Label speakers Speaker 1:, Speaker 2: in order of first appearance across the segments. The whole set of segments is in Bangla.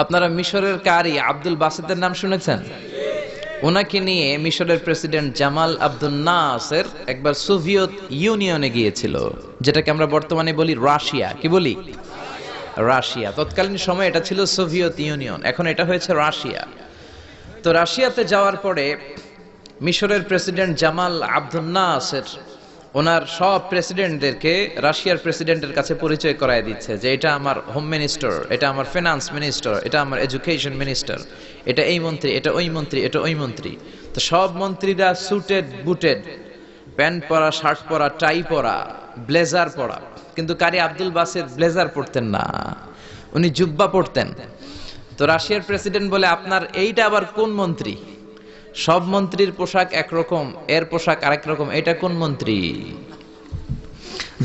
Speaker 1: আপনারা মিশরের কারি আব্দুল বাসেতের নাম শুনেছেন? ওনাকে নিয়ে মিশরের প্রেসিডেন্ট জামাল আব্দুল নাসের একবার সোভিয়েত ইউনিয়নে গিয়েছিল, যেটাকে আমরা বর্তমানে বলি রাশিয়া। কি বলি? রাশিয়া। তৎকালীন সময় এটা ছিল সোভিয়েত ইউনিয়ন, এখন এটা হয়েছে রাশিয়া। তো রাশিয়াতে যাওয়ার পরে মিশরের প্রেসিডেন্ট জামাল আব্দুল নাসের ওনার সব প্রেসিডেন্টদেরকে রাশিয়ার প্রেসিডেন্টের কাছে পরিচয় করায় দিচ্ছে যে এটা আমার হোম মিনিস্টার, এটা আমার ফিনান্স মিনিস্টার, এটা আমার এডুকেশন মিনিস্টার, এটা এই মন্ত্রী, এটা ওই মন্ত্রী, এটা ওই মন্ত্রী। তো সব মন্ত্রীরা সুটেড বুটেড, প্যান্ট পরা, শার্ট পরা, টাই পরা, ব্লেজার পরা। কিন্তু কারি আব্দুল বাসেত ব্লেজার পরতেন না, উনি জুব্বা পরতেন। তো রাশিয়ার প্রেসিডেন্ট বলে, আপনার এইটা আবার কোন মন্ত্রী? সব মন্ত্রীর পোশাক একরকম, এর পোশাক আরেক রকম, এটা কোন মন্ত্রী?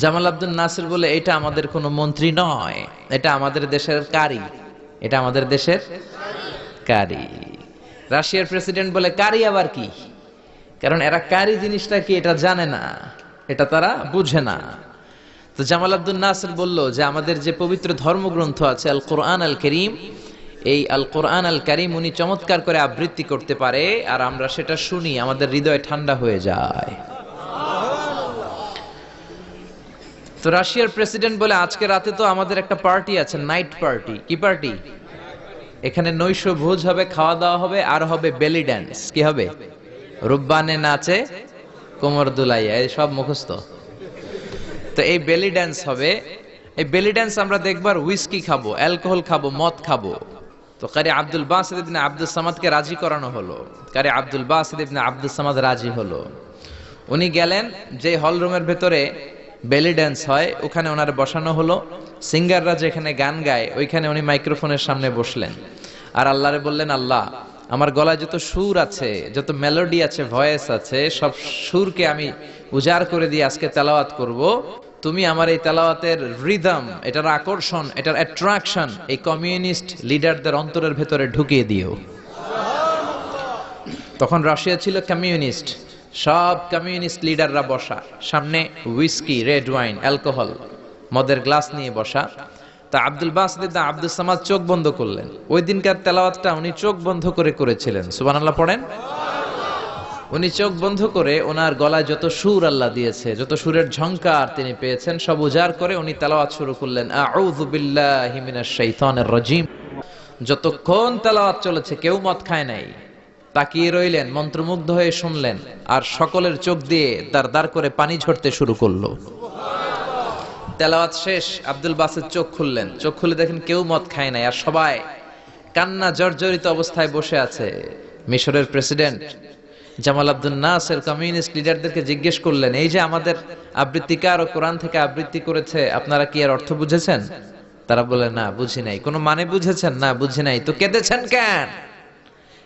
Speaker 1: জামাল আব্দুল নাসির বলে, এটা আমাদের কোন মন্ত্রী নয়, এটা আমাদের দেশের কারি, এটা আমাদের দেশের কারি। রাশিয়ার প্রেসিডেন্ট বলে, কারি আবার কি? কারণ এরা কারি জিনিসটা কি এটা জানে না, এটা তারা বুঝে না। তো জামাল আব্দুল নাসির বলল যে আমাদের যে পবিত্র ধর্মগ্রন্থ আছে আল কোরআন আল করিম, এই আল কোরআন আল কারীম উনি চমৎকার করে আবৃত্তি করতে পারে, আর আমরা সেটা শুনি, আমাদের হৃদয় ঠান্ডা হয়ে যায়। তো রাশিয়ার প্রেসিডেন্ট বলে, আজকে রাতে তো আমাদের একটা পার্টি আছে, নাইট পার্টি। কি পার্টি? এখানে নৈশ ভোজ হবে, খাওয়া দাওয়া হবে, আর হবে বেলি ড্যান্স। কি হবে? রুব্বানে নাচে কোমর দুলাইয়া, এই সব মুখস্থ। তো এই বেলি ড্যান্স হবে, এই বেলি ড্যান্স আমরা দেখবার, হুইস্কি খাবো, অ্যালকোহল খাবো, মদ খাবো। তো কারি আব্দুল বাসিত ইবনে আব্দুস সামাদকে রাজি করানো হলো। কারি আব্দুল বাসিত ইবনে আব্দুস সামাদ রাজি হলো। উনি গেলেন, যে হল রুমের ভেতরে বেলি ড্যান্স হয় ওখানে ওনারে বসানো হলো। সিঙ্গাররা যেখানে গান গায় ওইখানে উনি মাইক্রোফোনের সামনে বসলেন, আর আল্লাহরে বললেন, আল্লাহ, আমার গলায় যত সুর আছে, যত মেলোডি আছে, ভয়েস আছে, সব সুরকে আমি উজাড় করে দিয়ে আজকে তেলাওয়াত করব। তুমি আমার এই তেলাওয়াতের রিদম, এটার আকর্ষণ, এটার অ্যাট্রাকশন এই কমিউনিস্ট লিডারদের অন্তরের ভেতরে ঢুকিয়ে দিও। তখন রাশিয়া ছিল কমিউনিস্ট, সব কমিউনিস্ট লিডাররা বসা, সামনে হুইস্কি, রেড ওয়াইন, অ্যালকোহল, মদের গ্লাস নিয়ে বসা। তা আব্দুল বাসিত ইবনে আব্দুস সামাদ চোখ বন্ধ করলেন। ওই দিনকার তেলাওয়াতটা উনি চোখ বন্ধ করে করেছিলেন। সুবহানাল্লাহ পড়েন। উনি চোখ বন্ধ করে ওনার গলায় যত সুর আল্লাহ দিয়েছে, যত সুরের ঝংকার তিনি পেয়েছেন, সব উজাড় করে উনি তেলাওয়াত শুরু করলেন, আউযু বিল্লাহি মিনাশ শাইতানির রাজিম। যতক্ষণ তেলাওয়াত চলেছে কেউ মদ খায় নাই, তাকিয়ে রইলেন, মন্ত্রমুগ্ধ হয়ে শুনলেন, আর সকলের চোখ দিয়ে দার দার করে পানি ঝরতে শুরু করলো। তেলাওয়াত শেষ, আব্দুল বাসিত চোখ খুললেন, চোখ খুলে দেখেন কেউ মদ খায় নাই, আর সবাই কান্না জর্জরিত অবস্থায় বসে আছে। মিশরের প্রেসিডেন্ট জামাল আব্দুল নাসের কমিউনিস্ট লিডারদেরকে জিজ্ঞেস করলেন, এই যে আমাদের আবৃত্তিকার ও কোরআন থেকে আবৃত্তি করেছে, আপনারা কি এর অর্থ বুঝেছেন? তারা বলে, না বুঝি নাই। কোনো মানে বুঝেছেন? না বুঝি নাই। তো কেঁদেছেন কেন?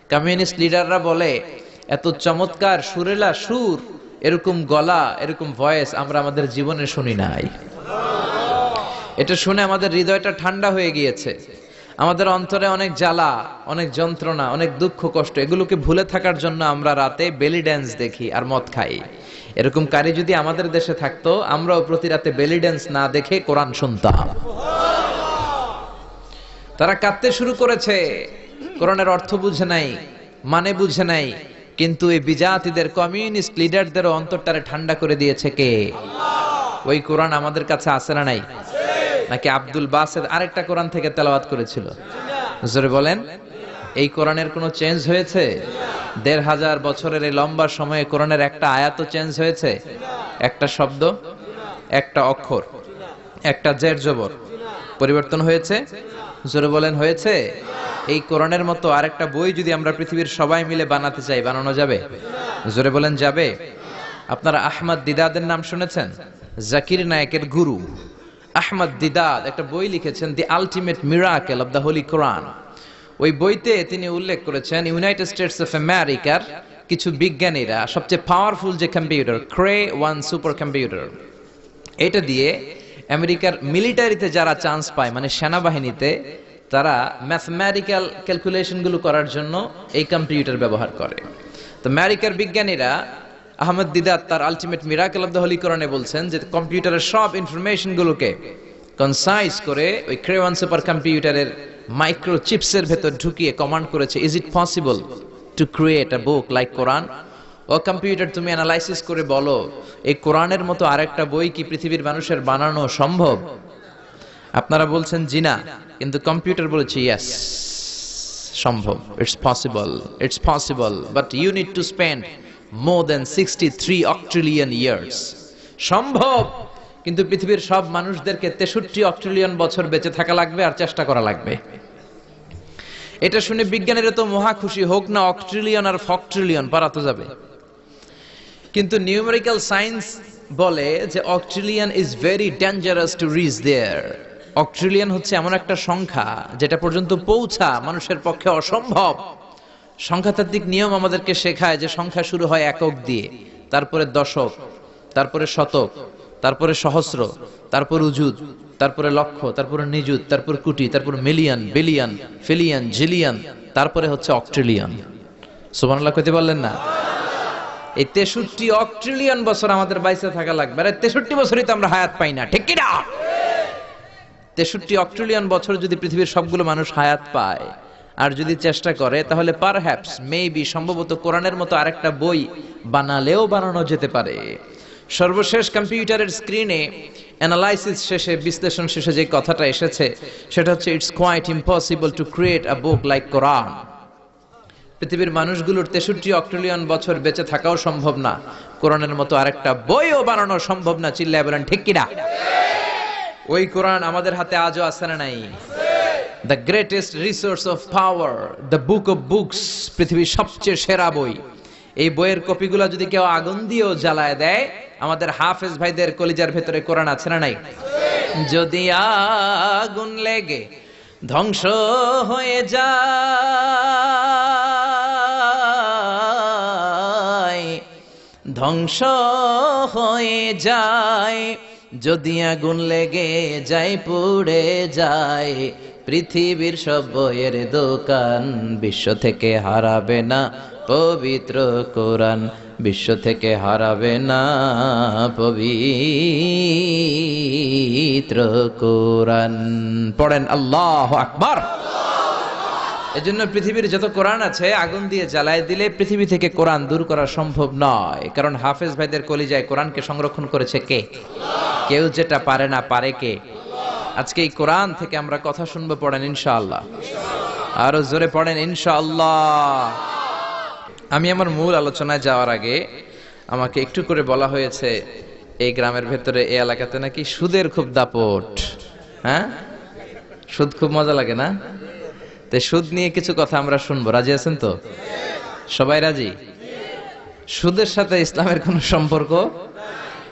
Speaker 1: কমিউনিস্ট লিডাররা বলে, এত চমৎকার সুরেলা সুর, এরকম গলা, এরকম ভয়েস আমরা আমাদের জীবনে শুনি নাই। এটা শুনে আমাদের হৃদয়টা ঠান্ডা হয়ে গিয়েছে, আমাদের অন্তরে অনেক জ্বালা, অনেক যন্ত্রণা, অনেক দুঃখ কষ্ট, এগুলোকে ভুলে থাকার জন্য আমরা রাতে বেলি ড্যান্স দেখি আর মদ খাই। এরকম কারি যদি আমাদের দেশে থাকতো, আমরাও প্রতি রাতে বেলি ড্যান্স না দেখে কোরআন শুনতাম। তারা কাঁদতে শুরু করেছে, কোরআনের অর্থ বুঝে নাই, মানে বুঝে নাই, কিন্তু এই বিজাতিদের কমিউনিস্ট লিডারদেরও অন্তরটারে ঠান্ডা করে দিয়েছে কে? ওই কোরআন আমাদের কাছে আছে না নাই? নাকি আব্দুল বাসিত আরেকটা কোরআন থেকে তেলাওয়াত করেছিল? জোরে বলেন। এই কোরআনের কোনো চেঞ্জ হয়েছে? ১৫০০ বছরের এই লম্বা সময়ে কোরআনের একটা আয়াত চেঞ্জ হয়েছে? একটা শব্দ, একটা অক্ষর, একটা জের জবর পরিবর্তন হয়েছে? জোরে বলেন, হয়েছে? এই কোরআনের মতো আরেকটা বই যদি আমরা পৃথিবীর সবাই মিলে বানাতে চাই, বানানো যাবে? জোরে বলেন, যাবে? আপনারা আহমদ দিদাদের নাম শুনেছেন? জাকির নায়েকের গুরু আহমদ দিদাদ একটা বই লিখেছেন, the ultimate miracle of the holy Quran. ওই বইতে তিনি উল্লেখ করেছেন, ইউনাইটেড স্টেটস অফ আমেরিকার কিছু বিজ্ঞানীরা সবচেয়ে পাওয়ারফুল যে কম্পিউটার, ক্রে 1 সুপার কম্পিউটার, এটা দিয়ে আমেরিকার মিলিটারিতে যারা চান্স পায়, মানে সেনাবাহিনীতে, তারা ম্যাথমেটিক্যাল ক্যালকুলেশনগুলো করার জন্য এই কম্পিউটার ব্যবহার করে। তো আমেরিকার বিজ্ঞানীরা আহমদ দিদাত তার ultimate miracle of the Holi কোরআনে বলছেন যে কম্পিউটারের সব ইনফরমেশন গুলোকে কনসাইজ করে ওই ক্রে 1 সুপার কম্পিউটারের মাইক্রোচিপসের ভেতর ঢুকিয়ে কমান্ড করেছে, is it possible to create a book like Quran? ও কম্পিউটার, তুমি অ্যানালাইসিস করে বলো এই কোরআনের মতো আরেকটা বই কি পৃথিবীর মানুষের বানানো সম্ভব? আপনারা বলছেন জি না, কিন্তু কম্পিউটার বলেছে ইয়েস, সম্ভব, it's possible, it's possible, but you need to spend more than 63 octillion years. সম্ভব, কিন্তু পৃথিবীর সব মানুষদেরকে 63 অক্ট্রিলিয়ন বছর বেঁচে থাকা লাগবে আর চেষ্টা করা লাগবে। এটা শুনে বিজ্ঞানীরা তো মহা খুশি, হোক না অক্ট্রিলিয়ন আর ফক্ট্রিলিয়ন, পারা তো যাবে। কিন্তু নিউমেরিক্যাল সায়েন্স বলে যে octillion is very dangerous to reach there. Octillion হচ্ছে এমন একটা সংখ্যা যেটা পর্যন্ত পৌঁছা মানুষের পক্ষে অসম্ভব। সংখ্যাতাত্ত্বিক নিয়ম আমাদেরকে শেখায় যে সংখ্যা শুরু হয় একক দিয়ে, তারপরে দশক, তারপরে শতক, তারপরে সহস্র, তারপর উজুদ, তারপরে লক্ষ, তারপরে নিযুত, তারপর কোটি, তারপর মিলিয়ন, বিলিয়ন, ফিলিয়ন, জিলিয়ন, তারপরে হচ্ছে অক্ট্রিলিয়ন। সুবহানাল্লাহ কইতে বললেন না? এই 63 অক্ট্রিলিয়ন বছর আমাদের বাইসে থাকা লাগবে। আরে 63 বছরই তো আমরা হায়াত পাই না, ঠিক কি না? 63 অক্ট্রিলিয়ন বছর যদি পৃথিবীর সবগুলো মানুষ হায়াত পায় আর যদি চেষ্টা করে, তাহলে পারহ্যাপস, মেবি, সম্ভবত কোরআনের মতো আরেকটা বই বানালেও বানানো যেতে পারে। সর্বশেষ কম্পিউটারের স্ক্রিনে অ্যানালাইসিস শেষে, বিশ্লেষণ শেষে যে কথাটা এসেছে সেটা হচ্ছে it's quite impossible to create a book like Quran. পৃথিবীর মানুষগুলোর 63 অক্ট্রিলিয়ন বছর বেঁচে থাকাও সম্ভব না, কোরআনের মতো আরেকটা বইও বানানো সম্ভব না। চিল্লায় বলেন ঠিক কিনা? ওই কোরআন আমাদের হাতে আজও আছে না নাই? The greatest resource of power, the book of books, পৃথিবীর সবচেয়ে সেরা বই। এই বইয়ের কপিগুলো যদি কেউ আগুন দিয়েও জ্বালায় দেয়, আমাদের হাফেজ ভাইদের কলিজার ভেতরে কোরআন আছে না নাই? যদি আগুন লেগে ধ্বংস হয়ে যায়, ধ্বংস হয়ে যায়, যদি আগুন লেগে যায়, পুড়ে যায় পৃথিবীর সব বইয়ের দোকান, বিশ্ব থেকে হারাবে না পবিত্র কোরআন, বিশ্ব থেকে হারাবে না পবিত্র কোরআন। পড়েন আল্লাহু আকবার। এজন্য পৃথিবীর যত কোরআন আছে আগুন দিয়ে জ্বালায় দিলে পৃথিবী থেকে কোরআন দূর করা সম্ভব নয়, কারণ হাফেজ ভাইদের কলিজায় কোরআনকে সংরক্ষণ করেছে কে? কেউ যেটা পারে না, পারে কে? আজকে এই কোরআন থেকে আমরা কথা শুনবো, পড়েন ইনশাআল্লাহ। আরো জোরে পড়েন ইনশাআল্লাহ। আমি আমার মূল আলোচনায় যাওয়ার আগে আমাকে একটু করে বলা হয়েছে এই গ্রামের ভেতরে, এই এলাকাতে নাকি সুদের খুব দাপট। হ্যাঁ, সুদ খুব মজা লাগে না? তো সুদ নিয়ে কিছু কথা আমরা শুনবো, রাজি আছেন তো? সবাই রাজি? সুদের সাথে ইসলামের কোন সম্পর্ক?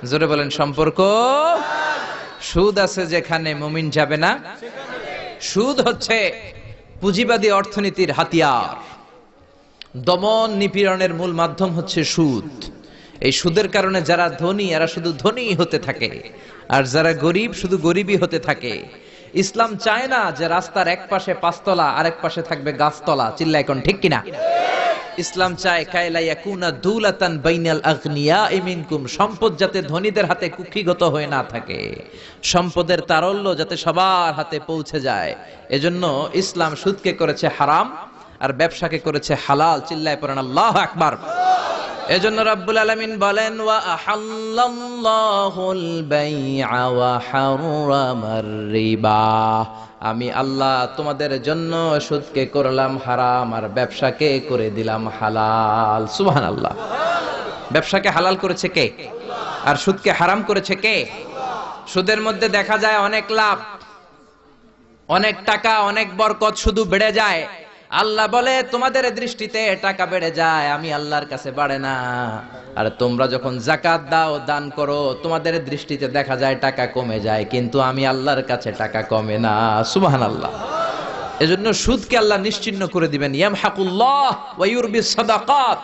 Speaker 1: জোরে বলেন সম্পর্ক। সুদ আছে যেখানে, মুমিন যাবে না। সুদ হচ্ছে পুঁজিবাদী অর্থনীতির হাতিয়ার। দমন নিপীড়নের মূল মাধ্যম হচ্ছে সুদ। এই সুদের কারণে যারা ধনী এরা শুধু ধনী হতে থাকে, আর যারা গরিব শুধু গরিবই হতে থাকে। ইসলাম চায় না যে রাস্তার এক পাশে পাঁচতলা আর এক পাশে থাকবে গাছতলা। চিল্লা এখন ঠিক কিনা? ইসলাম চায় কায়লা ইয়াকুনা দুলাতান বাইনাল আগনিয়াই মিনকুম, সম্পদ যাতে ধনীদের হাতে কুক্ষিগত হয়ে না থাকে, সম্পদের তারল্য যাতে সবার হাতে পৌঁছে যায়। এজন্য ইসলাম সুদকে করেছে হারাম আর ব্যবসাকে করেছে হালাল। চিল্লায় পড়েন আল্লাহু আকবার। এজন্য রাব্বুল আলামিন বলেন, ওয়া আহাল্লাল্লাহুল বাইআ ওয়া হারামার রিবা, আমি আল্লাহ তোমাদের জন্য সুদকে করলাম হারাম আর ব্যবসাকে করে দিলাম হালাল। সুবহানাল্লাহ। ব্যবসাকে হালাল করেছে কে? আর সুদকে হারাম করেছে কে? সুদের মধ্যে দেখা যায় অনেক লাভ, অনেক টাকা, অনেক বরকত, শুধু বেড়ে যায়। আল্লাহ বলে তোমাদের দৃষ্টিতে টাকা বেড়ে যায়, আমি আল্লাহর কাছে বাড়ে না। আর তোমরা যখন যাকাত দাও, দান করো, তোমাদের দৃষ্টিতে দেখা যায় টাকা কমে যায়, কিন্তু আমি আল্লাহর কাছে টাকা কমে না। সুবহানাল্লাহ। এজন্য সুদকে আল্লাহ নিশ্চিহ্ন করে দিবেন। ইয়ামহাকুল্লাহ ওয়া ইউরবিস সাদাকাত।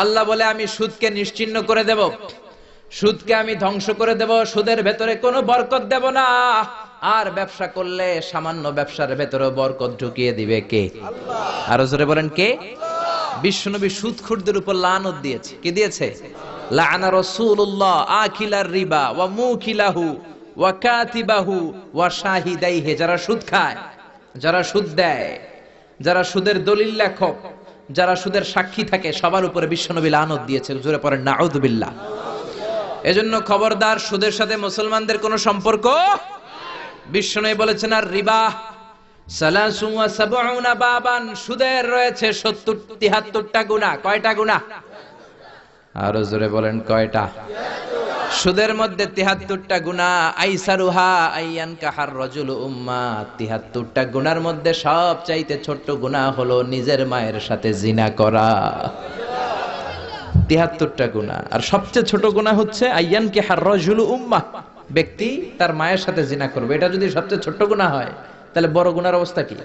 Speaker 1: আল্লাহ বলে আমি সুদকে নিশ্চিহ্ন করে দেব, সুদকে আমি ধ্বংস করে দেব, সুদের ভেতরে কোনো বরকত দেব না। আর ব্যবসা করলে সামান্য ব্যবসার ভেতরে বরকত ঢুকিয়ে দিবে কে? আল্লাহ। আরো জোরে বলেন কে? বিশ্বনবী সুদখোরদের উপর লানত দিয়েছে। কি দিয়েছে? লাআনা রাসূলুল্লাহ আকিলার রিবা ওয়া মুকিলাহু ওয়া কাতিবাহু ওয়া শাহিদাইহি। যারা সুদ খায় যারা সুদ দেয়, যারা সুদের দলিল লেখক, যারা সুদের সাক্ষী থাকে, সবার উপরে বিশ্বনবী লানত দিয়েছে। জোরে পড়েন নাউযুবিল্লাহ। এজন্য খবরদার, সুদের সাথে মুসলমানদের কোনো সম্পর্ক। বিশ্বনবী বলেছেন আর রিবা সালাসু ওয়া সাবউনা বাবান, সুদের রয়েছে 73টা গুনাহ। কয়টা গুনাহ? আরো জোরে বলেন কয়টা? সুদের মধ্যে 73টা গুনাহ। আইসারুহা আইয়ান কাহার রাজুলু উম্মা, 73টা গুনার মধ্যে সবচাইতে ছোট্ট গুনাহ হলো নিজের মায়ের সাথে জিনা করা। 73টা গুনাহ, আর সবচেয়ে ছোট গুনাহ হচ্ছে আইয়ান কাহার রাজুলু উম্মা, ব্যক্তি তার মায়ের সাথে জিনা করবে। এটা যদি সবচেয়ে ছোট্ট গুনাহ হয়, তাহলে বড় গুনার অবস্থা কি?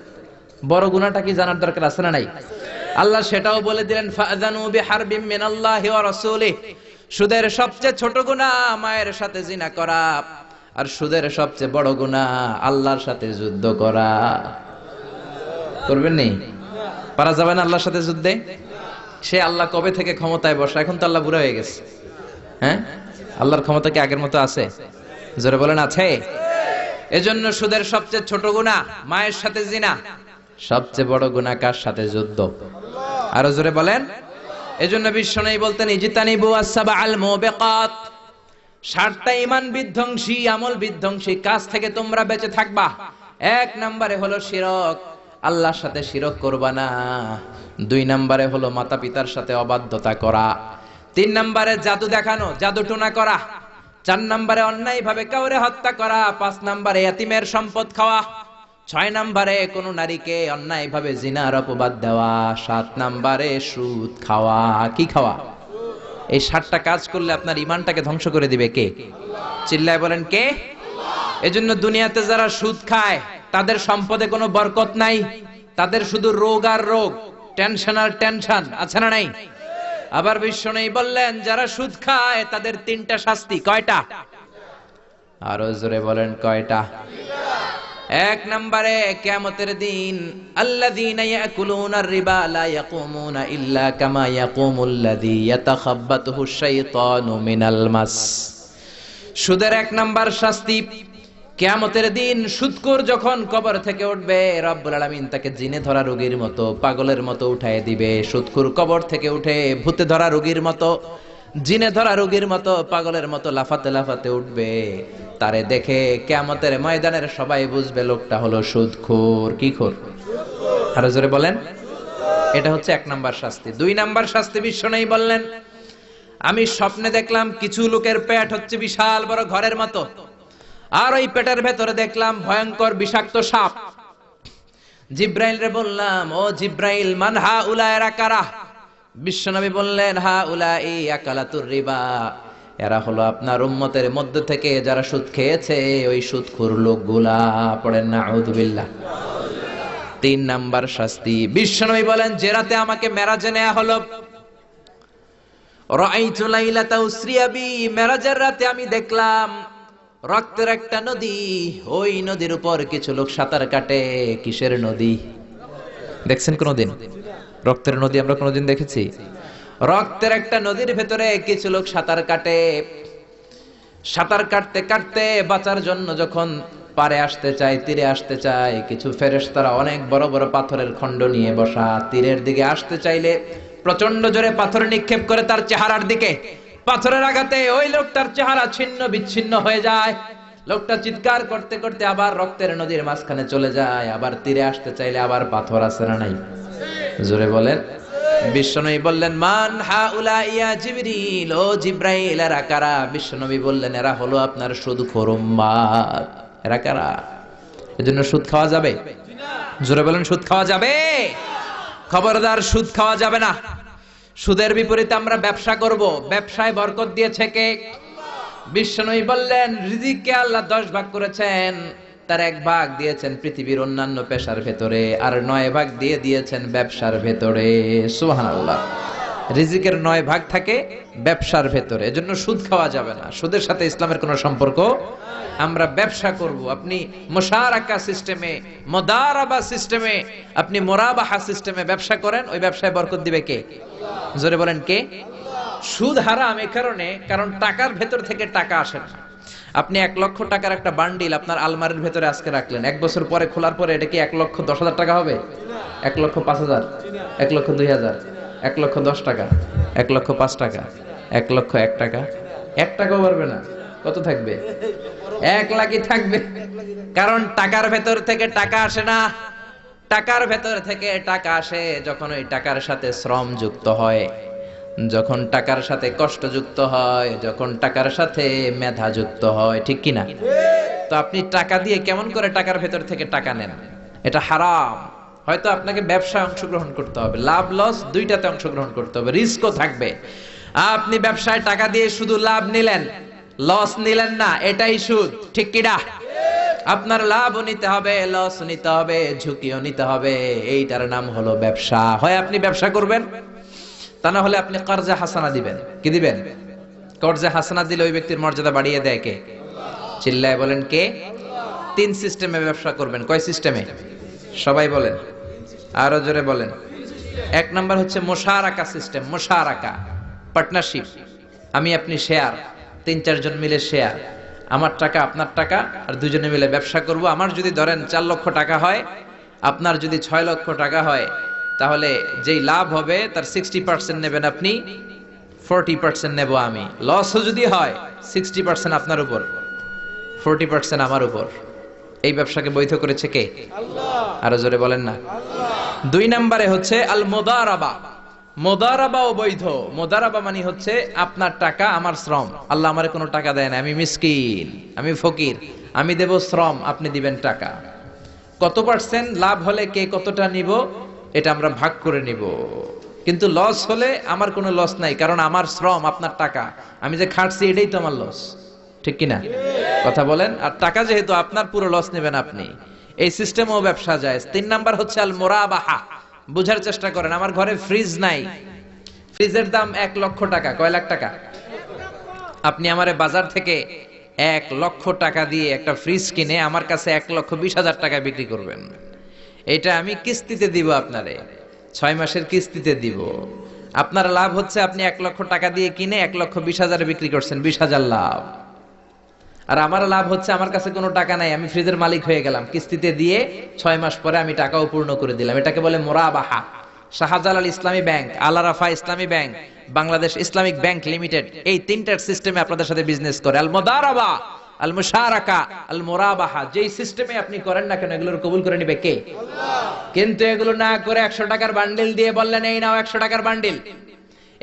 Speaker 1: বড় গুনাহটা কি জানার দরকার আছে না নাই? আল্লাহ সেটাও বলে দিলেন, ফাআযানু বিহারবিম মিনাল্লাহি ওয়া রাসূলিহি। সুদের সবচেয়ে ছোট গুনাহ মায়ের সাথে জিনা করা, আর সুদের সবচেয়ে বড় গুনাহ আল্লাহর সাথে যুদ্ধ করা। করবেন নি? পারা যাবে না আল্লাহর সাথে যুদ্ধে? সে আল্লাহ কবে থেকে ক্ষমতায় বসা, এখন তো আল্লাহ বুড়া হয়ে গেছে। হ্যাঁ, আল্লাহর ক্ষমতা কি আগের মতো আছে? জোরে বলেন আছে। এজন্য সুদের সবচেয়ে ছোট গুনাহ মায়ের সাথে জিনা, সবচেয়ে বড় গুনাহ কার সাথে? যুদ্ধ। আরো জোরে বলেন। এজন্য বিশ্বনবী বলতেন ইজতানিবু আস-সাবআল মুবিকাত, 7টা ঈমান বিধ্বংসী, আমল বিধ্বংসী কাজ থেকে তোমরা বেঁচে থাকবা। 1 নম্বরে হলো শিরক, আল্লাহর সাথে শিরক করবা না। 2 নম্বরে হলো মাতা পিতার সাথে অবাধ্যতা করা। 3 নম্বরে জাদু দেখানো, জাদু টোনা করা। 4 নম্বরে অন্যায় ভাবে কাউরে হত্যা করা। 5 নম্বরে এতিমের সম্পদ খাওয়া। 6 নম্বরে কোন নারীকে অন্যায় ভাবে জিনার অপবাদ দেওয়া। 7 নম্বরে সুদ খাওয়া। কি খাওয়া? এই 7টা কাজ করলে আপনার ঈমানটাকে ধ্বংস করে দিবে কে? চিল্লায় বলেন কে? এজন্য দুনিয়াতে যারা সুদ খায় তাদের সম্পদে কোনো বরকত নাই, তাদের শুধু রোগ আর রোগ, টেনশন আর টেনশন। আছে না নাই? আবার বিশ্বনবী বললেন যারা সুদ খায় তাদের 3টা শাস্তি। কয়টা? আরো জোরে বলেন কয়টা? 1 নম্বরে কিয়ামতের দিন আল্লাযীনা ইয়াকুলুনা আর-রিবা লা ইয়াকুমুনা ইল্লা কামা ইয়াকুমুল্লাযী ইয়াতাখাব্বাতুহু আশ-শাইতানু মিনাল মাস। সুদের 1 নাম্বার শাস্তি, কিয়ামতের দিন সুদখোর যখন কবর থেকে উঠবে, রব্বুল আলামিন তাকে জিনে ধরা রোগীর মতো, পাগলের মতো উঠায় দিবে। সুদখোর কবর থেকে উঠে ভূতে ধরা রোগীর মতো, জিনে ধরা রোগীর মতো, পাগলের মতো লাফাতে লাফাতে উঠবে। তারে দেখে কিয়ামতের ময়দানের সবাই বুঝবে লোকটা হলো সুদখোর। কি খোর? আরো জোরে বলেন। এটা হচ্ছে 1 নাম্বার শাস্তি। 2 নাম্বার শাস্তি বিশ্বনবী বললেন, আমি স্বপ্নে দেখলাম কিছু লোকের পেট হচ্ছে বিশাল বড় ঘরের মতো, আর ওই পেটের ভেতরে দেখলাম ভয়ঙ্কর বিষাক্ত সাপ। জিব্রাইল রে বললাম, ও জিব্রাইল, মান হাউলা, এরা কারা? বিশ্বনবী বললেন, হাউলাই আকালাতুর রিবা, এরা হলো আপনার উম্মতের মধ্য থেকে যারা সুদ খেয়েছে, ওই সুদখোর লোকগুলা। পড়েন নাউযুবিল্লাহ। 3 নাম্বার শাস্তি, বিশ্বনবী বলেন যে রাতে আমাকে মেরাজে নেওয়া হলো, রাআইতু লাইলাতা উসরিয়া বি, মেরাজের রাতে আমি দেখলাম রক্তের একটা নদী, ওই নদীর উপর কিছু লোক সাঁতার কাটে। কিসের নদী? দেখছেন কোনদিন রক্তের নদী? আমরা কোনদিন দেখেছি? রক্তের একটা নদীর ভেতরে কিছু লোক সাঁতার কাটে। সাঁতার কাটতে কাটতে বাঁচার জন্য যখন পারে আসতে চায়, তীরে আসতে চায়, কিছু ফেরেশতারা অনেক বড় বড় পাথরের খণ্ড নিয়ে বসা, তীরের দিকে আসতে চাইলে প্রচন্ড জোরে পাথর নিক্ষেপ করে তার চেহারার দিকে। পাথরের আঘাতে ওই লোকটার চেহারা ছিন্ন বিচ্ছিন্ন হয়ে যায়। লোকটা চিৎকার করতে করতে আবার রক্তের নদীর মাঝখানে চলে যায়। আবার তীরে আসতে চাইলে আবার পাথর আছে না নাই? জোরে বলেন। বিশ্বনবী বললেন, মান হাউলা ইয়া জিবরিল, ও জিব্রাইল, এরা কারা? বিশ্বনবী বললেন, এরা হলো আপনার সুদখোর উম্মত। এরা কারা? এজন্য সুদ খাওয়া যাবে? জোরে বলেন, সুদ খাওয়া যাবে? খবরদার, সুদ খাওয়া যাবে না। সুদের বিপরীতে আমরা ব্যবসা করব। ব্যবসায় বরকত দিয়েছে কে? বিশ্বনবী বললেন, রিজিককে আল্লাহ 10 ভাগ করেছেন, তার 1 ভাগ দিয়েছেন পৃথিবীর অন্যান্য পেশার ভেতরে, আর 9 ভাগ দিয়ে দিয়েছেন ব্যবসার ভেতরে। সুবহানাল্লাহ। রিজিকের 9 ভাগ থাকে ব্যবসার ভেতরে। এজন্য সুদ খাওয়া যাবে না। সুদের সাথে ইসলামের কোনো সম্পর্ক। আমরা ব্যবসা করব। আপনি মুশারাকা সিস্টেমে, মুদারাবা সিস্টেমে, আপনি মুরাবাহা সিস্টেমে ব্যবসা করেন, ওই ব্যবসায় বরকত দিবে কে? জোরে বলেন কে? সুদ হারাম এই কারণে, কারণ টাকার ভেতর থেকে টাকা আসে না। আপনি 1 লক্ষ টাকার একটা বান্ডিল আপনার আলমারির ভেতরে আজকে রাখলেন, 1 বছর পরে খোলার পরে এটা কি 1,10,000 টাকা হবে? 1,05,000, 1,02,000, 1,10,000 টাকা, 1,05,000 টাকা, 1,01,000 টাকা, 1 টাকাও পারবে না। কত থাকবে? 1 লাখই থাকবে। কারণ টাকার ভেতর থেকে টাকা আসে না, টাকার ভেতর থেকে টাকা আসে যখন ওই টাকার সাথে শ্রম যুক্ত হয়, যখন টাকার সাথে কষ্ট যুক্ত হয়, যখন টাকার সাথে মেধা যুক্ত হয়, ঠিক কিনা? তো আপনি টাকা দিয়ে কেমন করে টাকার ভেতর থেকে টাকা নেন? এটা হারাম। হয়তো আপনাকে ব্যবসায় অংশগ্রহণ করতে হবে, লাভ লস দুইটাতে অংশগ্রহণ করতে হবে, রিস্কও থাকবে। আপনি ব্যবসায় টাকা দিয়ে শুধু লাভ নিলেন, লস নিলেন না, এটাই সুদ, ঠিক কিনা? আপনার লাভও নিতে হবে, লস নিতে হবে, ঝুঁকিও নিতে হবে। এইটার নাম হলো ব্যবসা। হয় আপনি ব্যবসা করবেন, তা না হলে আপনি কর্জে হাসানা দিবেন। কি দিবেন? কর্জে হাসানা দিলে ওই ব্যক্তির মর্যাদা বাড়িয়ে দেয় কে? চিল্লায় বলেন কে? 3 সিস্টেমে ব্যবসা করবেন। কয় সিস্টেমে? সবাই বলেন, আরো জোরে বলেন। 1 নাম্বার হচ্ছে মুশারাকা সিস্টেম। মুশারাকা, পার্টনারশিপ। আমি আপনি শেয়ার, 3-4 জন মিলে শেয়ার, আমার টাকা আপনার টাকা, আর দুজনে মিলে ব্যবসা করব। আমার যদি ধরেন 4 লক্ষ টাকা হয়, আপনার যদি 6 লক্ষ টাকা হয়, তাহলে যেই লাভ হবে তার 60% নেবেন আপনি, 40% নেব আমি। লসও যদি হয় 60% আপনার উপর, 40% আমার উপর। এই ব্যবসাকে বৈধ করেছে কে? আল্লাহ। আরো জোরে বলেন না। 2 নম্বরে হচ্ছে আল মুদারাবা। মুদারাবাও বৈধ। মুদারাবা মানে হচ্ছে আপনার টাকা আমার শ্রম। আল্লাহ আমারে কোনো টাকা দেয় না, আমি মিসকিন, আমি ফকির, আমি দেব শ্রম, আপনি দিবেন টাকা। কত পার্সেন্ট লাভ হলে কে কতটা নিব এটা আমরা ভাগ করে নিব। কিন্তু লস হলে আমার কোনো লস নাই, কারণ আমার শ্রম আপনার টাকা, আমি যে খাটছি এটাই তো আমার লস, ঠিক কিনা? কথা বলেন। আর টাকা যেহেতু আপনার, পুরো লস নেবেন আপনি। এই সিস্টেমও ব্যবসা যায়। 3 নাম্বার হচ্ছে আল মুরাবাহা। বুঝার চেষ্টা করেন, আমার ঘরে ফ্রিজ নাই, ফ্রিজের দাম 1 লক্ষ টাকা। কয় লাখ টাকা? আপনি আমারে বাজার থেকে 1 লক্ষ টাকা দিয়ে একটা ফ্রিজ কিনে আমার কাছে 1,20,000 টাকায় বিক্রি করবেন। এটা আমি কিস্তিতে দিব আপনারে, 6 মাসের কিস্তিতে দিব। আপনার লাভ হচ্ছে আপনি 1 লক্ষ টাকা দিয়ে কিনে 1,20,000 বিক্রি করছেন, 20,000 লাভ। আর আমার লাভ হচ্ছে আমার কাছে কোনো টাকা নাই, আমি ফ্রিজের মালিক হয়ে গেলাম, কিস্তিতে দিয়ে 6 মাস পরে আমি টাকাও পূর্ণ করে দিলাম। এটাকে বলে মুরাবাহা। শাহজালাল ইসলামী ব্যাংক, আল আরাফা ইসলামী bank, Bangladesh Islamic bank limited, এই 3টার সিস্টেমে আপনাদের সাথে বিজনেস করে। আল মুদারাবা, আল মুশারাকা, আল মুরাবাহা, যেই সিস্টেমে আপনি করেন না কেন এগুলোর কবুল করে নিবে কে? আল্লাহ। কিন্তু এগুলো না করে 100 টাকার বান্ডিল দিয়ে বললেন এই নাও 100 টাকার বান্ডিল,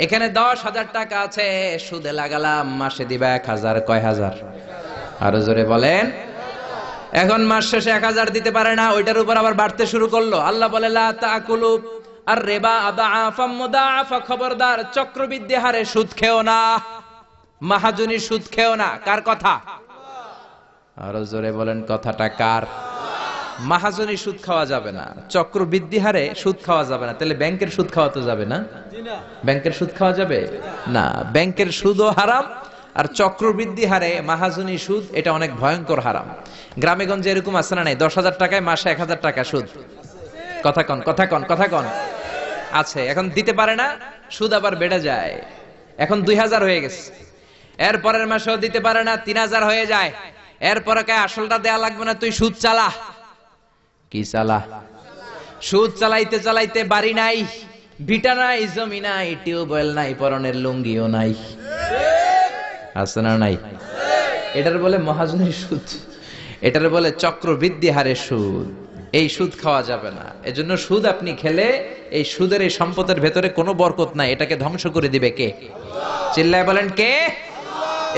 Speaker 1: এখানে 10,000 টাকা আছে, সুদে লাগালাম, মাসে দিবা 1,000। কয় হাজার? আরো জোরে বলেন। এখন মাস শেষে 1,000 দিতে পারে না, ওইটার উপর আবার বাড়তে শুরু করলো। আল্লাহ বলে লা তাকুলু আর রিবা আদাআফা মুদাআফা, খবরদার চক্রবৃদ্ধি হারে সুদ খেও না, মাহাজনী সুদ খেও না। কার কথা? আরো জোরে বলেন, কথাটা কার? মাহাজনী সুদ খাওয়া যাবে না, চক্রবৃদ্ধি হারে সুদ খাওয়া যাবে না। তাহলে ব্যাংকের সুদ খাওয়া তো যাবে না? ব্যাংকের সুদ খাওয়া যাবে না। ব্যাংকের সুদও হারাম, আর চক্রবৃদ্ধি হারে মাহাজনী সুদ, এটা অনেক ভয়ঙ্কর হারাম। গ্রামে গঞ্জে এরকম আছে না নাই? 10,000 টাকায় মাসে 1,000 টাকা সুদ। কথা কন, কথা কন, কথা কন। আছে। এখন দিতে পারে না, সুদ আবার বেড়ে যায়। এখন 2,000 হয়ে গেছে, এর পরের মাসেও দিতে পারে না, 3,000 হয়ে যায়। এরপরে কে আসলটা দেয়া লাগবে না, তুই সুদ চালা। কি চালা? সুদ চালাইতে চালাইতে বাড়ি নাই, ভিটা নাই, জমি নাই, টিউবওয়েল নাই, পরনের লুঙ্গিও নাই। আছে না নাই? এটার বলে মহাজনের সুদ, এটার বলে চক্রবৃদ্ধি হারে সুদ। এই সুদ খাওয়া যাবে না। এজন্য সুদ আপনি খেলে এই সুদের এই সম্পদের ভেতরে কোনো বরকত নাই, এটাকে ধ্বংস করে দিবে কে? চিল্লায় বলেন কে?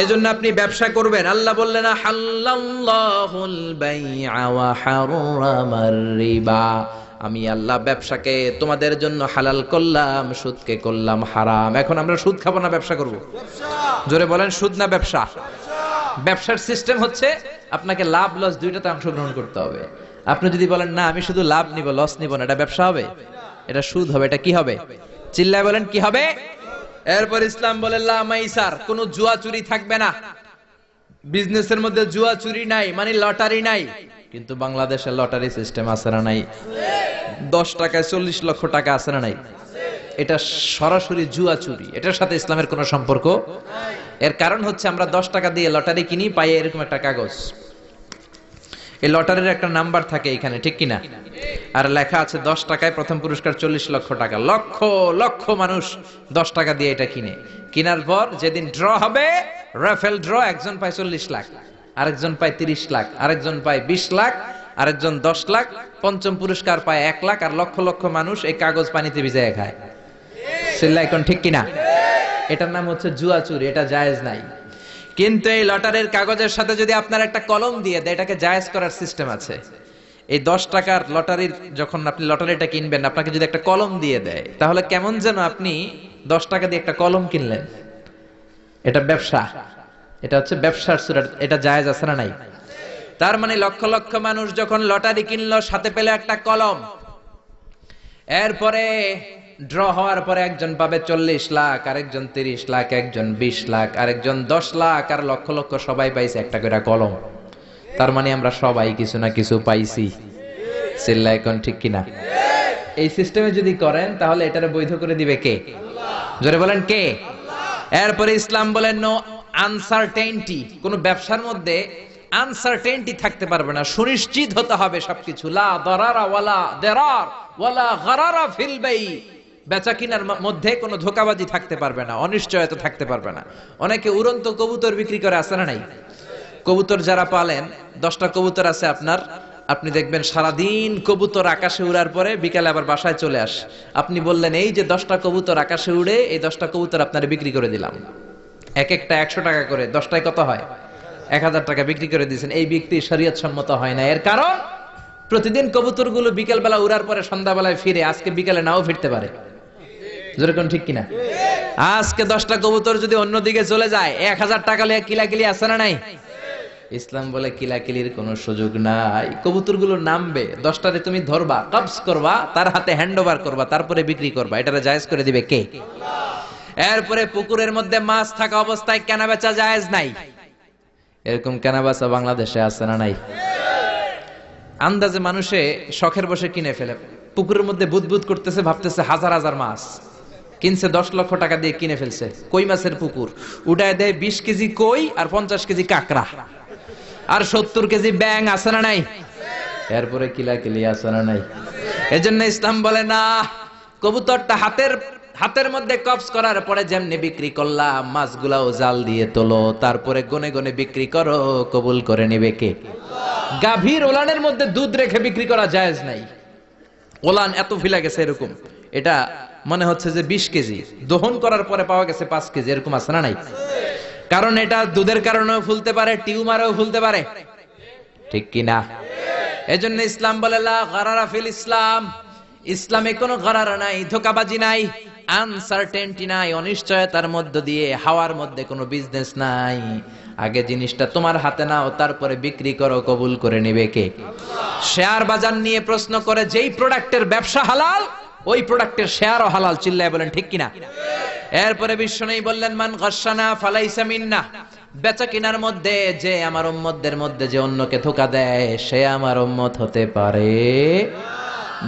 Speaker 1: এজন্য আপনি ব্যবসা করবেন। আল্লাহ বললেন হাল্লাল্লাহুল বাইআ ওয়া হারামার রিবা, আমি আল্লাহ ব্যবসাকে তোমাদের জন্য হালাল করলাম, সুদকে করলাম হারাম। এখন আমরা সুদ খাবো না ব্যবসা করব? জোরে বলেন, সুদ না ব্যবসা? ব্যবসার সিস্টেম হচ্ছে আপনাকে লাভ লস দুইটাতে অংশগ্রহণ করতে হবে। আপনি যদি বলেন না আমি শুধু লাভ নিব, লস নিব না, এটা ব্যবসা হবে? এটা সুদ হবে। এটা কি হবে? চিল্লায় বলেন কি হবে? এরপর ইসলাম বলে লা মাইসার, কোনো জুয়া চুরি থাকবে না। বিজনেসের মধ্যে জুয়া চুরি নাই, মানে লটারি নাই। কিন্তু বাংলাদেশে লটারি সিস্টেম আছে না নাই? 10 টাকায় 40 লক্ষ টাকা আছে না নাই? এটা সরাসরি জুয়া চুরি, এটার সাথে ইসলামের কোনো সম্পর্ক। এর কারণ হচ্ছে আমরা 10 টাকা দিয়ে লটারি কিনি, পাই এরকম একটা কাগজ, এই লটারির একটা নাম্বার থাকে এখানে, ঠিক কিনা? আর লেখা আছে 10 টাকায় প্রথম পুরস্কার 40 লক্ষ টাকা। লক্ষ লক্ষ মানুষ 10 টাকা দিয়ে এটা কিনে, কেনার পর যেদিন ড্র হবে, রাফেল ড্র, একজন পায় 40 লাখ, আরেকজন পায় 30 লাখ, আরেকজন পায় 20 লাখ, আরেকজন 10 লাখ, পঞ্চম পুরস্কার পায় 1 লাখ, আর লক্ষ লক্ষ মানুষ এই কাগজ পানিতে ভিজায় খায়। সিল্লাইকন ঠিক কিনা? এটার নাম হচ্ছে জুয়া চুরি, এটা জায়েজ নাই। কিন্তু এই লটারির কাগজের সাথে যদি আপনার একটা কলম দিয়ে দেয়, এটাকে জায়েজ করার সিস্টেম আছে। এই 10 টাকার লটারির, যখন আপনি লটারিটা কিনবেন, আপনাকে যদি একটা কলম দিয়ে দেয়, তাহলে কেমন যেন আপনি 10 টাকা দিয়ে একটা কলম কিনলেন। এটা ব্যবসা, এটা হচ্ছে ব্যবসার সুরাত, এটা জায়েজ আছে না নাই? তার মানে লক্ষ লক্ষ মানুষ যখন লটারি কিনলো, সাথে পেলে একটা কলম, এরপরে ড্র হওয়ার পরে একজন পাবে 40 লাখ, আরেকজন 30 লাখ, একজন 20 লাখ, আরেকজন 10 লাখ, আর লক্ষ লক্ষ সবাই পাইছে একটা করে কলম। তার মানে আমরা সবাই কিছু না কিছু পাইছি। সিল্লাইকন ঠিক কিনা? এই সিস্টেমে যদি করেন, তাহলে এটারে বৈধ করে দিবে কে? জোরে বলেন কে? এরপরে ইসলাম বলেন নো আনসার্টেইনটি, কোন ব্যবসার মধ্যে আনসার্টেইনটি থাকতে পারবে না, সুনিশ্চিত হতে হবে সবকিছু। লা দারারা ওয়ালা দারার ওয়ালা গারারা ফিল বাই, বেচা কিনার মধ্যে কোনো ধোঁকাবাজি থাকতে পারবে না, অনিশ্চয়তা থাকতে পারবে না। অনেকে উড়ন্ত কবুতর বিক্রি করে, আছে না নাই? কবুতর যারা পালেন, 10টা কবুতর আছে আপনার, আপনি দেখবেন সারাদিন কবুতর আকাশে উড়ার পরে বিকালে আবার বাসায় চলে আসে। আপনি বললেন এই যে 10টা কবুতর আকাশে উড়ে, এই 10টা কবুতর আপনারা বিক্রি করে দিলাম, এক একটা 100 টাকা করে, 10টায় কত হয়? 1000 টাকা বিক্রি করে দিয়েছেন। এই বিক্রি শরীয়ত সম্মত হয় না। এর কারণ প্রতিদিন কবুতরগুলো বিকেল বেলা উড়ার পরে সন্ধ্যাবেলায় ফিরে, আজকে বিকেলে নাও ফিরতে পারে। যেরকম ঠিক কিনা? আজকে 10টা কবুতর যদি অন্যদিকে চলে যায়, 1000 টাকা লিয়ে কিলাকিলি আছে না নাই? ইসলাম বলে কিলাকিলির কোনো সুযোগ নাই। কবুতরগুলো নামবে, 10টারে তুমি ধরবা, কবজ করবা, তার হাতে হ্যান্ড ওভার করবা, তারপরে বিক্রি করবা। এটারে জায়েজ করে দিবে কে? এরপরে পুকুরের মধ্যে মাছ থাকা অবস্থায় কেনা বেচা জায়েজ নাই। এরকম কেনা বেচা বাংলাদেশে আছে না নাই? আন্দাজে মানুষে শখের বসে কিনে ফেলে, পুকুরের মধ্যে বুদবুদ করতেছে, ভাবতেছে হাজার হাজার মাছ কিনছে, 10 লক্ষ টাকা দিয়ে কিনে ফেলছে। কই মাছের পুকুর, উঠায় দেয় 20 কেজি কই আর 50 কেজি কাঁকড়া আর 70 কেজি ব্যাং, আছে না নাই? এরপরে কিলাকিলি আছে না নাই? এজন্য ইসলাম বলে না, কবুতরটা হাতের মধ্যে কবজ করার পরে যেমনি বিক্রি করলাম, মাছগুলাও জাল দিয়ে তোলো, তারপরে গনে গনে বিক্রি করো, কবুল করে নিবে কে? গাভীর ওলানের মধ্যে দুধ রেখে বিক্রি করা জায়েজ নাই। ওলান এত ফিলা গেছে এরকম, এটা মনে হচ্ছে যে 20 কেজি, দহন করার পরে পাওয়া গেছে 5 কেজি, এরকম আছে না নাই? কারণ এটা দুধের কারণেও ফুলতে পারে, টিউমারেও ফুলতে পারে, ঠিক কিনা? এজন্য ইসলাম বলে লা গারারা ফিল ইসলাম, ইসলামে কোনো গারারা নাই, ধোঁকাবাজি নাই, আনসার্টেনটি নাই, অনিশ্চয়তার মধ্য দিয়ে, হাওয়ার মধ্যে কোনো বিজনেস নাই। আগে জিনিসটা তোমার হাতে নাও, তারপরে বিক্রি করো, কবুল করে নিবে কে? শেয়ার বাজার নিয়ে প্রশ্ন করে, যেই প্রোডাক্টের ব্যবসা হালাল, ওই প্রোডাক্টের শেয়ারও হালাল। চিল্লায় বলেন ঠিক কিনা? এরপরে বিশ্বনবী বললেন মান গাশশানা ফালাইসা মিন্না, বেচা কিনার মধ্যে যে আমার উম্মতদের মধ্যে যে অন্যকে ধোঁকা দেয়, সে আমার উম্মত হতে পারে।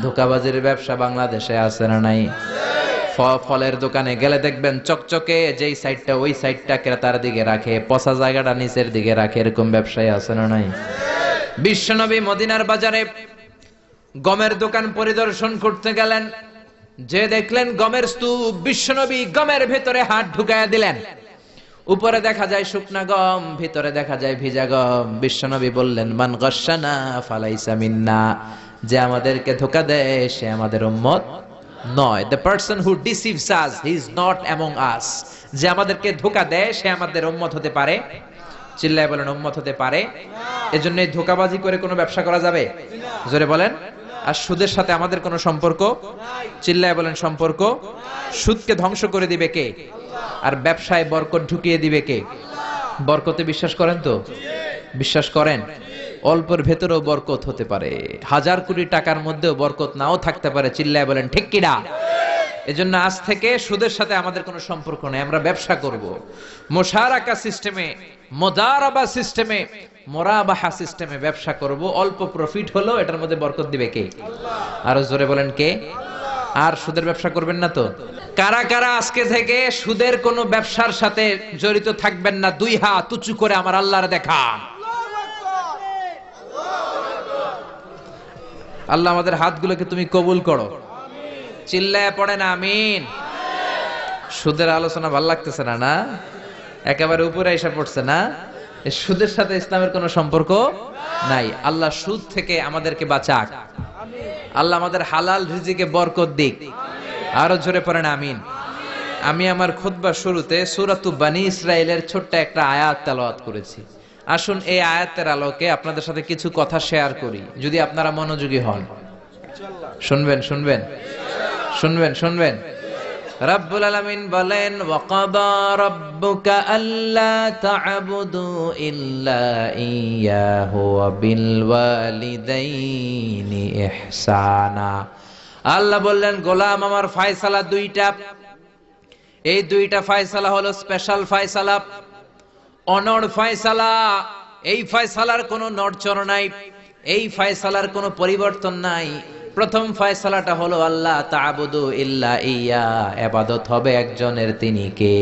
Speaker 1: ধোঁকাবাজির ব্যবসা বাংলাদেশে আছে না নাই? ফলের দোকানে গেলে দেখবেন চকচকে যেই সাইডটা, ওই সাইডটা ক্রেতার দিকে রাখে, পচা জায়গাটা নিচের দিকে রাখে, এরকম ব্যবসায়ী আছে না নাই? বিশ্বনবী মদিনার বাজারে গমের দোকান পরিদর্শন করতে গেলেন, যে দেখলেন গমের স্তূপ, বিশ্বনবী গমের ভেতরে হাত ঢুকায়া দিলেন। উপরে দেখা যায় শুকনা গম, ভিতরে দেখা যায় ভিজা গম। বিশ্বনবী বললেন মান গাশশানা ফালাইসা মিন্না, যে আমাদেরকে ধোঁকা দেয় সে আমাদের উম্মত নয়। The person who deceives us, he is not among us. যে আমাদেরকে ধোঁকা দেয় সে আমাদের উম্মত হতে পারে। চিল্লায় বলেন উম্মত হতে পারে। এজন্য এই ধোঁকাবাজি করে কোনো ব্যবসা করা যাবে? জোরে বলেন। আর সুদের সাথে আমাদের কোনো সম্পর্ক? চিল্লায় বলেন সম্পর্ক। সুদকে ধ্বংস করে দিবে কে? আর ব্যবসায় বরকত ঢুকিয়ে দিবে কে? বরকতে বিশ্বাস করেন তো? বিশ্বাস করেন? অল্পের ভেতরেও বরকত হতে পারে, 1000 কোটি টাকার মধ্যেও বরকত নাও থাকতে পারে। চিল্লায় বলেন ঠিক কিনা? এজন্য আজ থেকে সুদের সাথে আমাদের কোনো সম্পর্ক নেই, আমরা ব্যবসা করব মুশারাকা সিস্টেমে, মুদারাবা সিস্টেমে, মুরাবাহা সিস্টেমে ব্যবসা করব। অল্প প্রফিট হলো, এটার মধ্যে বরকত দিবে কে? আরো জোরে বলেন কে? আর সুদের ব্যবসা করবেন না তো? কারা কারা আজকে থেকে সুদের কোনো ব্যবসার সাথে জড়িত থাকবেন না? দুই হাত উঁচু করে আমার আল্লাহর দেখান। আল্লাহ আমাদের হাতগুলোকে তুমি কবুল করো, চিল্লায় পড়েন আমিন। সুদের আলোচনা ভাল লাগতেছে না? না, একেবারে উপরে এসে পড়ছে না? সুদের সাথে ইসলামের কোনো সম্পর্ক নাই। আল্লাহ সুদ থেকে আমাদেরকে বাঁচাক, আল্লাহ আমাদের হালাল রিজিকে বরকত দিক। আরো জোরে পড়েন আমিন। আমি আমার খুতবার শুরুতে সূরাতু বানী ইসরাইলের ছোট্ট একটা আয়াত তেলাওয়াত করেছি। আসুন এই আয়াতের আলোকে আপনাদের সাথে কিছু কথা শেয়ার করি, যদি আপনারা মনোযোগী হন। শুনবেন শুনবেন শুনবেন শুনবেন। রব্বুল আলামিন বলেন, ওয়াকাদা রাব্বুকা আল্লা তা'বুদু ইল্লা ইয়াহু ওয়া বিল ওয়ালিদাইনি ইহসানা। আল্লাহ বললেন, গোলাম আমার ফয়সালা দুইটা, এই দুইটা ফয়সালা হলো স্পেশাল ফয়সালা, অনড় ফয়সালা। এই ফয়সালার কোনো নড়চড় নাই, এই ফয়সালার কোনো পরিবর্তন নাই। প্রথম ফয়সালাটা হলো আল্লাহ তা'বুদু ইল্লা ইয়া, ইবাদত হবে একজনের, তিনি কে?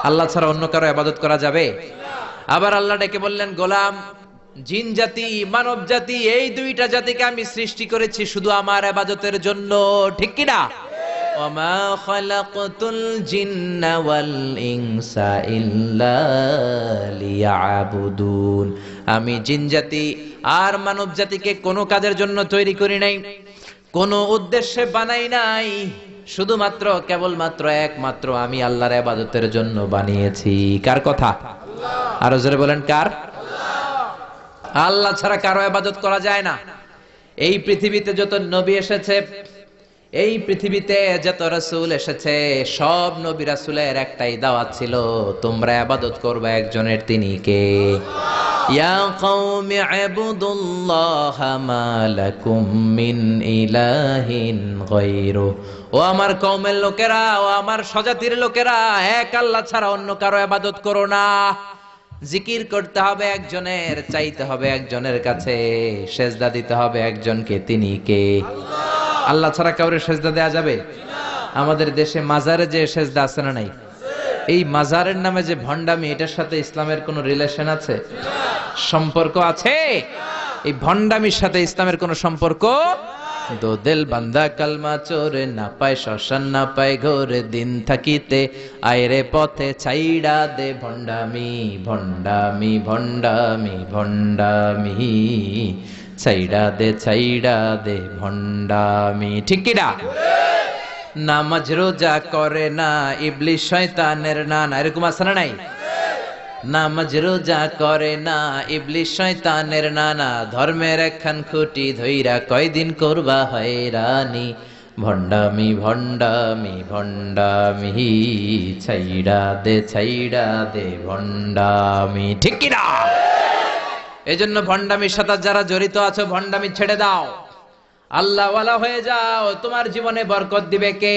Speaker 1: আল্লাহ ছাড়া অন্য কারো ইবাদত করা যাবে? আবার আল্লাহ ডেকে বললেন, গোলাম জিন জাতি মানব জাতি এই দুইটা জাতিকে আমি সৃষ্টি করেছি শুধু আমার ইবাদতের জন্য, ঠিক কি না? ওয়ামা খালাকতুল জিন্না ওয়াল ইনসা ইল্লা লিয়াবুদুন। আমি জিন জাতি আর মানব জাতিকে কোনো কাজের জন্য তৈরি করি নাই, কোনো উদ্দেশ্যে বানাই নাই, শুধুমাত্র কেবলমাত্র একমাত্র আমি আল্লাহর ইবাদতের জন্য বানিয়েছি। কার কথা? আরো জোরে বলেন, কার? আল্লাহ ছাড়া কারো ইবাদত করা যায় না। এই পৃথিবীতে যত নবী এসেছে, এই পৃথিবীতে যত রাসূল এসেছে, সব নবী রাসূলের একটাই দাওয়াত ছিল, তোমরা ইবাদত করবে একজনের, তিনি কে? ইয়া কওমি ইবুদুল্লাহা মা লাকুম মিন ইলাহিন গায়রু। ও আমার কওমের লোকেরা, ও আমার স্বজাতির লোকেরা, এক আল্লাহ ছাড়া অন্য কারো ইবাদত করো না। জিকির করতে হবে একজনের, চাইতে হবে একজনের কাছে, সেজদা দিতে হবে একজনকে, তিনি কে? আল্লাহ ছাড়া কাউরে সেজদা দেয়া যাবে? আমাদের দেশে মাজারে যে সেজদা আছে না নাই, এই মাজারের নামে যে ভণ্ডামি, এটার সাথে ইসলামের কোনো রিলেশন আছে? সম্পর্ক আছে? এই ভণ্ডামির সাথে ইসলামের কোনো সম্পর্ক? দো দিল বান্দা কালমা চোরে, না পায় শ্মশান না পায় ঘোরে, দিন থাকিতে আয়রে পথে ছাইড়া দে ভণ্ডামি ভণ্ডামি ভণ্ডামি ভণ্ডামি, ছাইড়া দে ভণ্ডামি, ঠিক কি না? নামাজ রোজা করে না, ইবলিস শয়তানের নানা, এরকম আছে না নাই? নামাজ রোজা করে না, ইবলিস শয়তানের নানা, ধর্মের একখান খুঁটি ধইরা কয়দিন করবা হয়রানি, ভণ্ডামি ভণ্ডামি ভণ্ডামি, ছাইড়া দে ভণ্ডামি, ঠিক কি না? এজন্য ভণ্ডামির সাথে যারা জড়িত আছো, ভণ্ডামি ছেড়ে দাও, আল্লাহ ওয়ালা হয়ে যাও। তোমার জীবনে বরকত দিবে কে?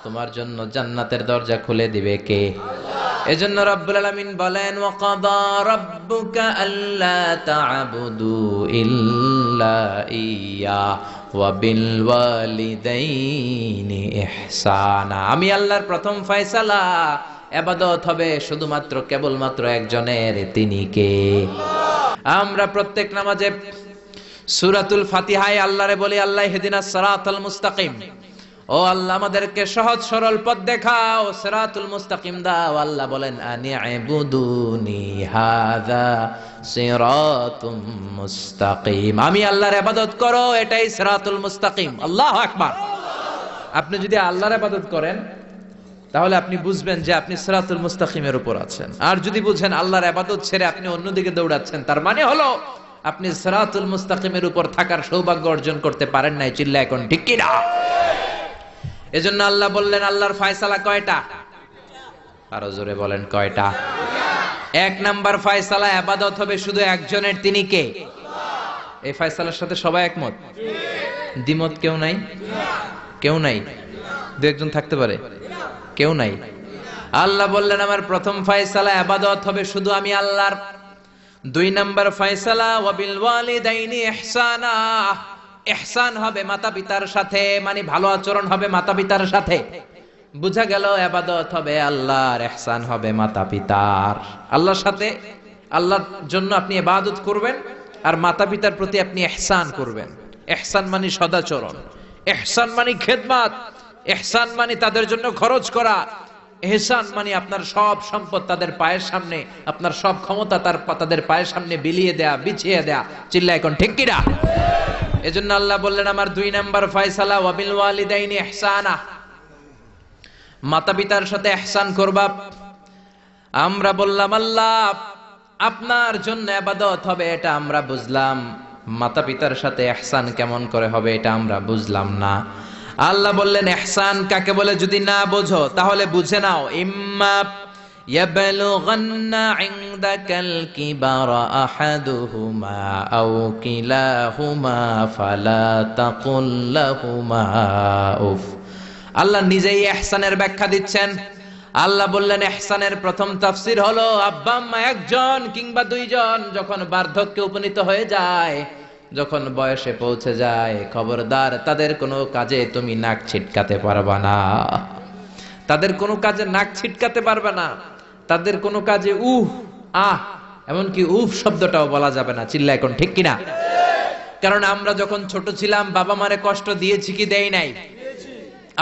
Speaker 1: তোমার জন্য জান্নাতের দরজা খুলে দিবে কে? এজন্য রব্বুল আলামিন বলেন, ওয়াকাদা রাব্বুকা আল্লা তা'বুদু ইল্লা ইয়া ওয়া বিল ওয়ালিদাইনি ইহসানা। আমি আল্লাহর প্রথম ফয়সালা, ইবাদত হবে শুধুমাত্র কেবলমাত্র একজনের, তিনি কে? আমরা প্রত্যেক নামাজে সূরাতুল ফাতিহায় আল্লাহরে বলি, আল্লাহ ইহদিনাস সিরাতাল মুস্তাকিম, ও আল্লাহ আমাদেরকে সহজ সরল পথ দেখাও, সিরাতুল মুস্তাকিম দাও। আল্লাহ বলেন, আনি'বুদুনি হাযা সিরাতুম মুস্তাকিম, আমি আল্লাহর ইবাদত করো, এটাই সিরাতুল মুস্তাকিম। আল্লাহু আকবার। আপনি যদি আল্লাহর ইবাদত করেন তাহলে আপনি বুঝবেন যে আপনি সিরাতুল মুস্তাকিমের উপর আছেন। আর যদি বুঝেন আল্লাহর ইবাদত ছেড়ে আপনি অন্যদিকে দৌড়াচ্ছেন, তার মানে হলো আপনি সিরাতুল মুস্তাকিমের উপর থাকার সৌভাগ্য অর্জন করতে পারেন নাই। চিল্লা এখন ঠিক কি না? এজন্য আল্লাহ বললেন, আল্লাহর ফয়সালা কয়টা? আরো জোরে বলেন, কয়টা? এক নাম্বার ফয়সালা, ইবাদত হবে শুধু একজনের, তিনি কে? এই ফয়সালার সাথে সবাই একমত? দ্বিমত কেউ নাই? কেউ নাই? দু একজন থাকতে পারে, কেউ নাই। আল্লাহ বললেন, আমার প্রথম ফয়সালা, ইবাদত হবে শুধু আমি আল্লাহর। দুই নাম্বার ফয়সালা, ওয়া বিল ওয়ালিদাইনি ইহসানা, ইহসান হবে মাতা পিতার সাথে, মানে ভালো আচরণ হবে মাতা পিতার সাথে। বুঝা গেল ইবাদত হবে আল্লাহর, ইহসান হবে মাতা পিতার। আল্লাহর সাথে, আল্লাহর জন্য আপনি ইবাদত করবেন, আর মাতা পিতার প্রতি আপনি ইহসান করবেন। ইহসান মানে সদাচরণ, ইহসান মানে খেদমত, ইহসান মানে তাদের জন্য খরচ করা, ইহসান মানে আপনার সব সম্পদ তাদের পায়ের সামনে, আপনার সব ক্ষমতা তাদের পায়ের সামনে বিলিয়ে দেয়া, বিছিয়ে দেয়া। চিল্লায় এখন ঠিক কিনা? এজন্য আল্লাহ বললেন আমার 2 নাম্বার ফয়সালা, ওয়াবিল ওয়ালিদাইনি ইহসানা, মাতা পিতার সাথে ইহসান করবা। আমরা বললাম আল্লাহ আপনার জন্য ইবাদত হবে এটা আমরা বুঝলাম, মাতা পিতার সাথে ইহসান কেমন করে হবে এটা আমরা বুঝলাম না। আল্লাহ বললেন ইহসান কাকে বলে যদি না বোঝো তাহলে বুঝে নাও, ইম্মা ইয়াবলুগান্না ইনদাকাল কিবারা আহাদুহুমা আও কিলাহুমা ফালা তাকুল লাহুমা উফ। আল্লাহ নিজেই ইহসানের ব্যাখ্যা দিচ্ছেন। আল্লাহ বললেন ইহসানের প্রথম তাফসীর হলো আব্বা আম্মা একজন কিংবা দুইজন যখন বার্ধক্যে উপনীত হয়ে যায়, যখন বয়সে পৌঁছে যায়, খবরদার তাদের কোনো কাজে তুমি নাক ছিটকাতে পারবা না, তাদের কোনো কাজে নাক ছিটকাতে পারবে না, তাদের কোনো কাজে এমনকি শব্দটাও বলা যাবে না। চিল্লা এখন ঠিক কিনা? কারণ আমরা যখন ছোট ছিলাম বাবা মারে কষ্ট দিয়েছি কি দেই নাই?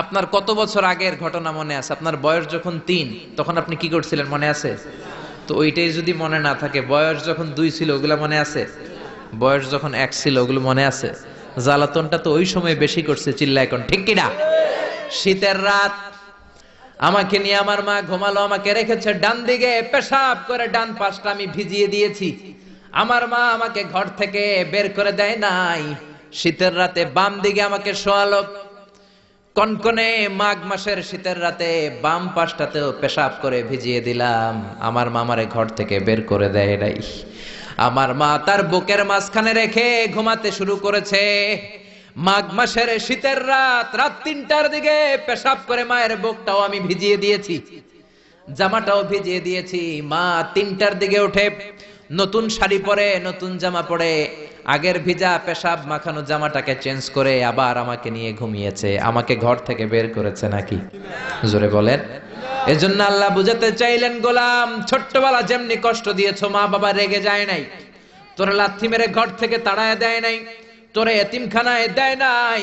Speaker 1: আপনার কত বছর আগের ঘটনা মনে আছে? আপনার বয়স যখন 3 তখন আপনি কি করছিলেন মনে আছে? তো ওইটাই যদি মনে না থাকে, বয়স যখন 2 ছিল ওগুলা মনে আছে? বয়স যখন 1 ছিল ওগুলো মনে আছে? জ্বালাতনটা তো ওই সময় বেশি করছে। চিল্লা এখন ঠিক কিনা? শীতের রাত, আমাকে নিয়ে আমার মা ঘুমালো, আমাকে রেখেছে ডান দিকে, পেশাব করে ডান পাশটা আমি ভিজিয়ে দিয়েছি। আমার মা আমাকে ঘর থেকে বের করে দেয় নাই, শীতের রাতে বাম দিকে আমাকে শোয়ালো। কনকনে মাঘ মাসের শীতের রাতে বাম পাশটাতেও পেশাব করে ভিজিয়ে দিলাম, আমার মা আমারে ঘর থেকে বের করে দেয় নাই। আমার মা তার বুকের মাঝখানে রেখে ঘুমাতে শুরু করেছে। মাঘ মাসের শীতের রাত 3টার দিকে পেশাব করে মায়ের বুকটাও আমি ভিজিয়ে দিয়েছি, জামাটাও ভিজিয়ে দিয়েছি। মা 3টার দিকে উঠে নতুন শাড়ি পরে, নতুন জামা পরে, আগের ভিজা পেশাব মাখানো জামাটাকে চেঞ্জ করে আবার আমাকে নিয়ে ঘুমিয়েছে। আমাকে ঘর থেকে বের করেছে নাকি? জোরে বলেন। এজন্য আল্লাহ বুঝাতে চাইলেন, গোলাম ছোট্টবেলা যেমনি কষ্ট দিয়েছো, মা বাবা রেগে যায় নাই, তোরে লাথি মেরে ঘর থেকে তাড়ায় দেয় নাই, তোরে এতিমখানায় দেয় নাই।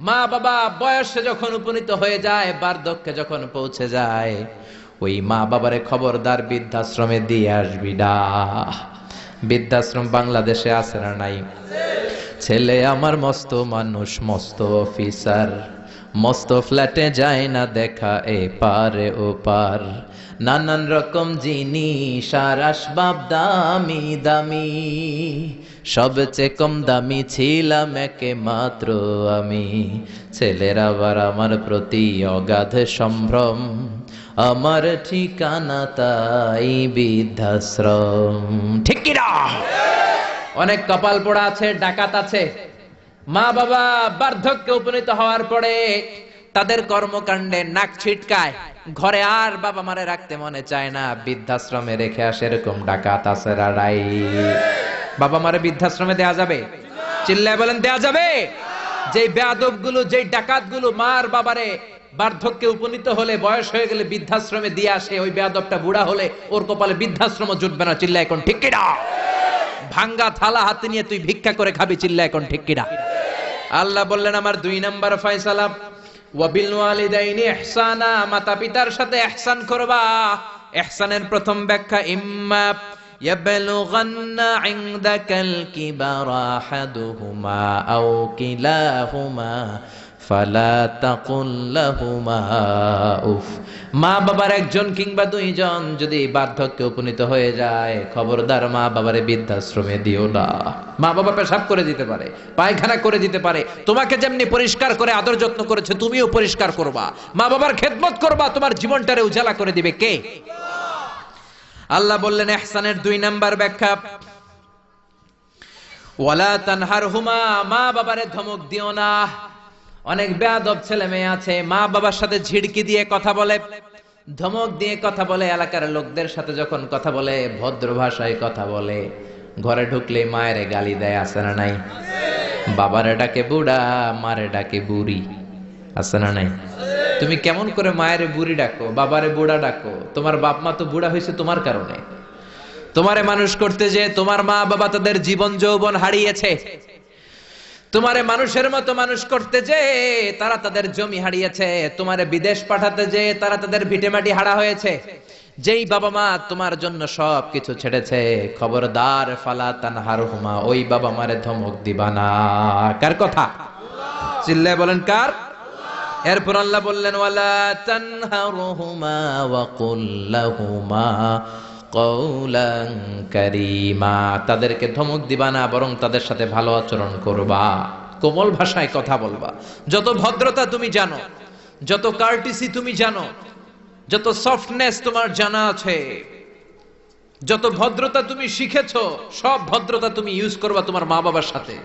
Speaker 1: মা বাবা বয়সে যখন উপনীত হয়ে যায়, বার্ধক্যে যখন পৌঁছে যায়, ওই মা বাবারে খবরদার বৃদ্ধাশ্রমে দিয়ে আসবি না। বৃদ্ধাশ্রম বাংলাদেশে আছে না নাই? ছেলে আমার মস্ত মানুষ, মস্ত অফিসার, মস্ত ফ্ল্যাটে যায় না দেখা এ পারে ও পার, নানান রকম জিনিস আর আসবাব দামি দামি, সবচেয়ে কম দামি ছিলাম একে মাত্র আমি। ছেলের আবার আমার প্রতি অগাধ সম্ভ্রম, আমার ঠিকানা তাই বৃদ্ধাশ্রম। ঠিক কিনা? অনেক কপাল পোড়া আছে, ডাকাত আছে। মা বাবা বার্ধক্যে উপনীত হওয়ার পরে তাদের কর্মকাণ্ডে নাক ছিটকায়, ঘরে আর বাবা মারে রাখতে মনে চায় না, বৃদ্ধাশ্রমে রেখে আসে। এরকম ডাকাত আছে রাড়াই। বাবা মারে বৃদ্ধাশ্রমে দেয়া যাবে? চিল্লায় বলেন দেয়া যাবে? যেই বেয়াদব গুলো, যেই ডাকাত গুলো মার বাবারে বার্ধক্যে উপনীত হলে, বয়স হয়ে গেলে বৃদ্ধাশ্রমে দিয়ে আসে, ওই বেয়াদবটা বুড়া হলে ওর কপালে বৃদ্ধাশ্রম জুটবে না। চিল্লা এখন ঠিক কিনা? ভাঙ্গা থালা হাতে নিয়ে তুই ভিক্ষা করে খাবি। চিল্লা এখন ঠিক কিনা? আল্লাহ বললেন আমার 2 নাম্বার ফয়সালা, ওয়াবিল ওয়ালিদাইনি ইহসানা, মাতা পিতার সাথে ইহসান করবা। ইহসানের প্রথম ব্যাখ্যা, ইম্মা ইয়াবলুগান্না ইনদাকাল কিবারা আহাদুহুমা আও কিলাহুমা ফালা তাকুল লাহুমা উফ। মা বাবার একজন কিংবা দুইজন যদি বার্ধক্যে উপনীত হয়ে যায়, খবরদার মা বাবারে বৃদ্ধাশ্রমে দিও না। মা বাবা পেশাব করে দিতে পারে, পায়খানা করে দিতে পারে, তোমাকে যেমনি পরিষ্কার করে আদর যত্ন করেছে তুমিও পরিষ্কার করবা, মা বাবার খেদমত করবা, তোমার জীবনটারে উজালা করে দিবে কে? আল্লাহ বললেন ইহসানের 2 নাম্বার ব্যাখ্যা, ওয়ালা তানহারহুমা, মা বাবারে ধমক দিও না। অনেক বেয়াদব ছেলে মেয়ে আছে, মা বাবার সাথে ঝিড়কি দিয়ে কথা বলে, ধমক দিয়ে কথা বলে, এলাকার লোকদের সাথে যখন কথা বলে ভদ্র ভাষায় কথা বলে, ঘরে ঢুকলে মায়ের গালি দেয়, আছে না নাই? বাবারে ডাকে বুড়া, মারে ডাকে বুড়ি, আছে না নাই? তুমি কেমন করে মায়ের বুড়ি ডাকো, বাবারে বুড়া ডাকো? তোমার বাপ মা তো বুড়া হয়েছে তোমার কারণে। তোমারে মানুষ করতে যে তোমার মা বাবা তাদের জীবন যৌবন হারিয়েছে। তোমারে মানুষের মতো মানুষ করতে যে তারা তাদের জমি হারিয়েছে। তোমারে বিদেশ পাঠাতে যে তারা তাদের ভিটেমাটি হারা হয়েছে। যেই বাবা মা তোমার জন্য সব কিছু ছেড়েছে, খবরদার ফালা তানহারহুমা, ওই বাবা মারে ধমক দিবা না। কার কথা? চিল্লায় বলেন কার? এরপর আল্লাহ বললেন ওয়ালা তানহারহুমা ওয়া কুল লাহুমা কওলান কারীমা, তাদেরকে ধমক দিবা না, বরং তাদের সাথে ভালো আচরণ করবা, কোমল ভাষায় কথা বলবা। যত ভদ্রতা তুমি জানো, যত কার্টিসি তুমি জানো, যত সফটনেস তোমার জানা আছে, যত ভদ্রতা তুমি শিখেছো, সব ভদ্রতা তুমি ইউজ করবা তোমার মা বাবার সাথে।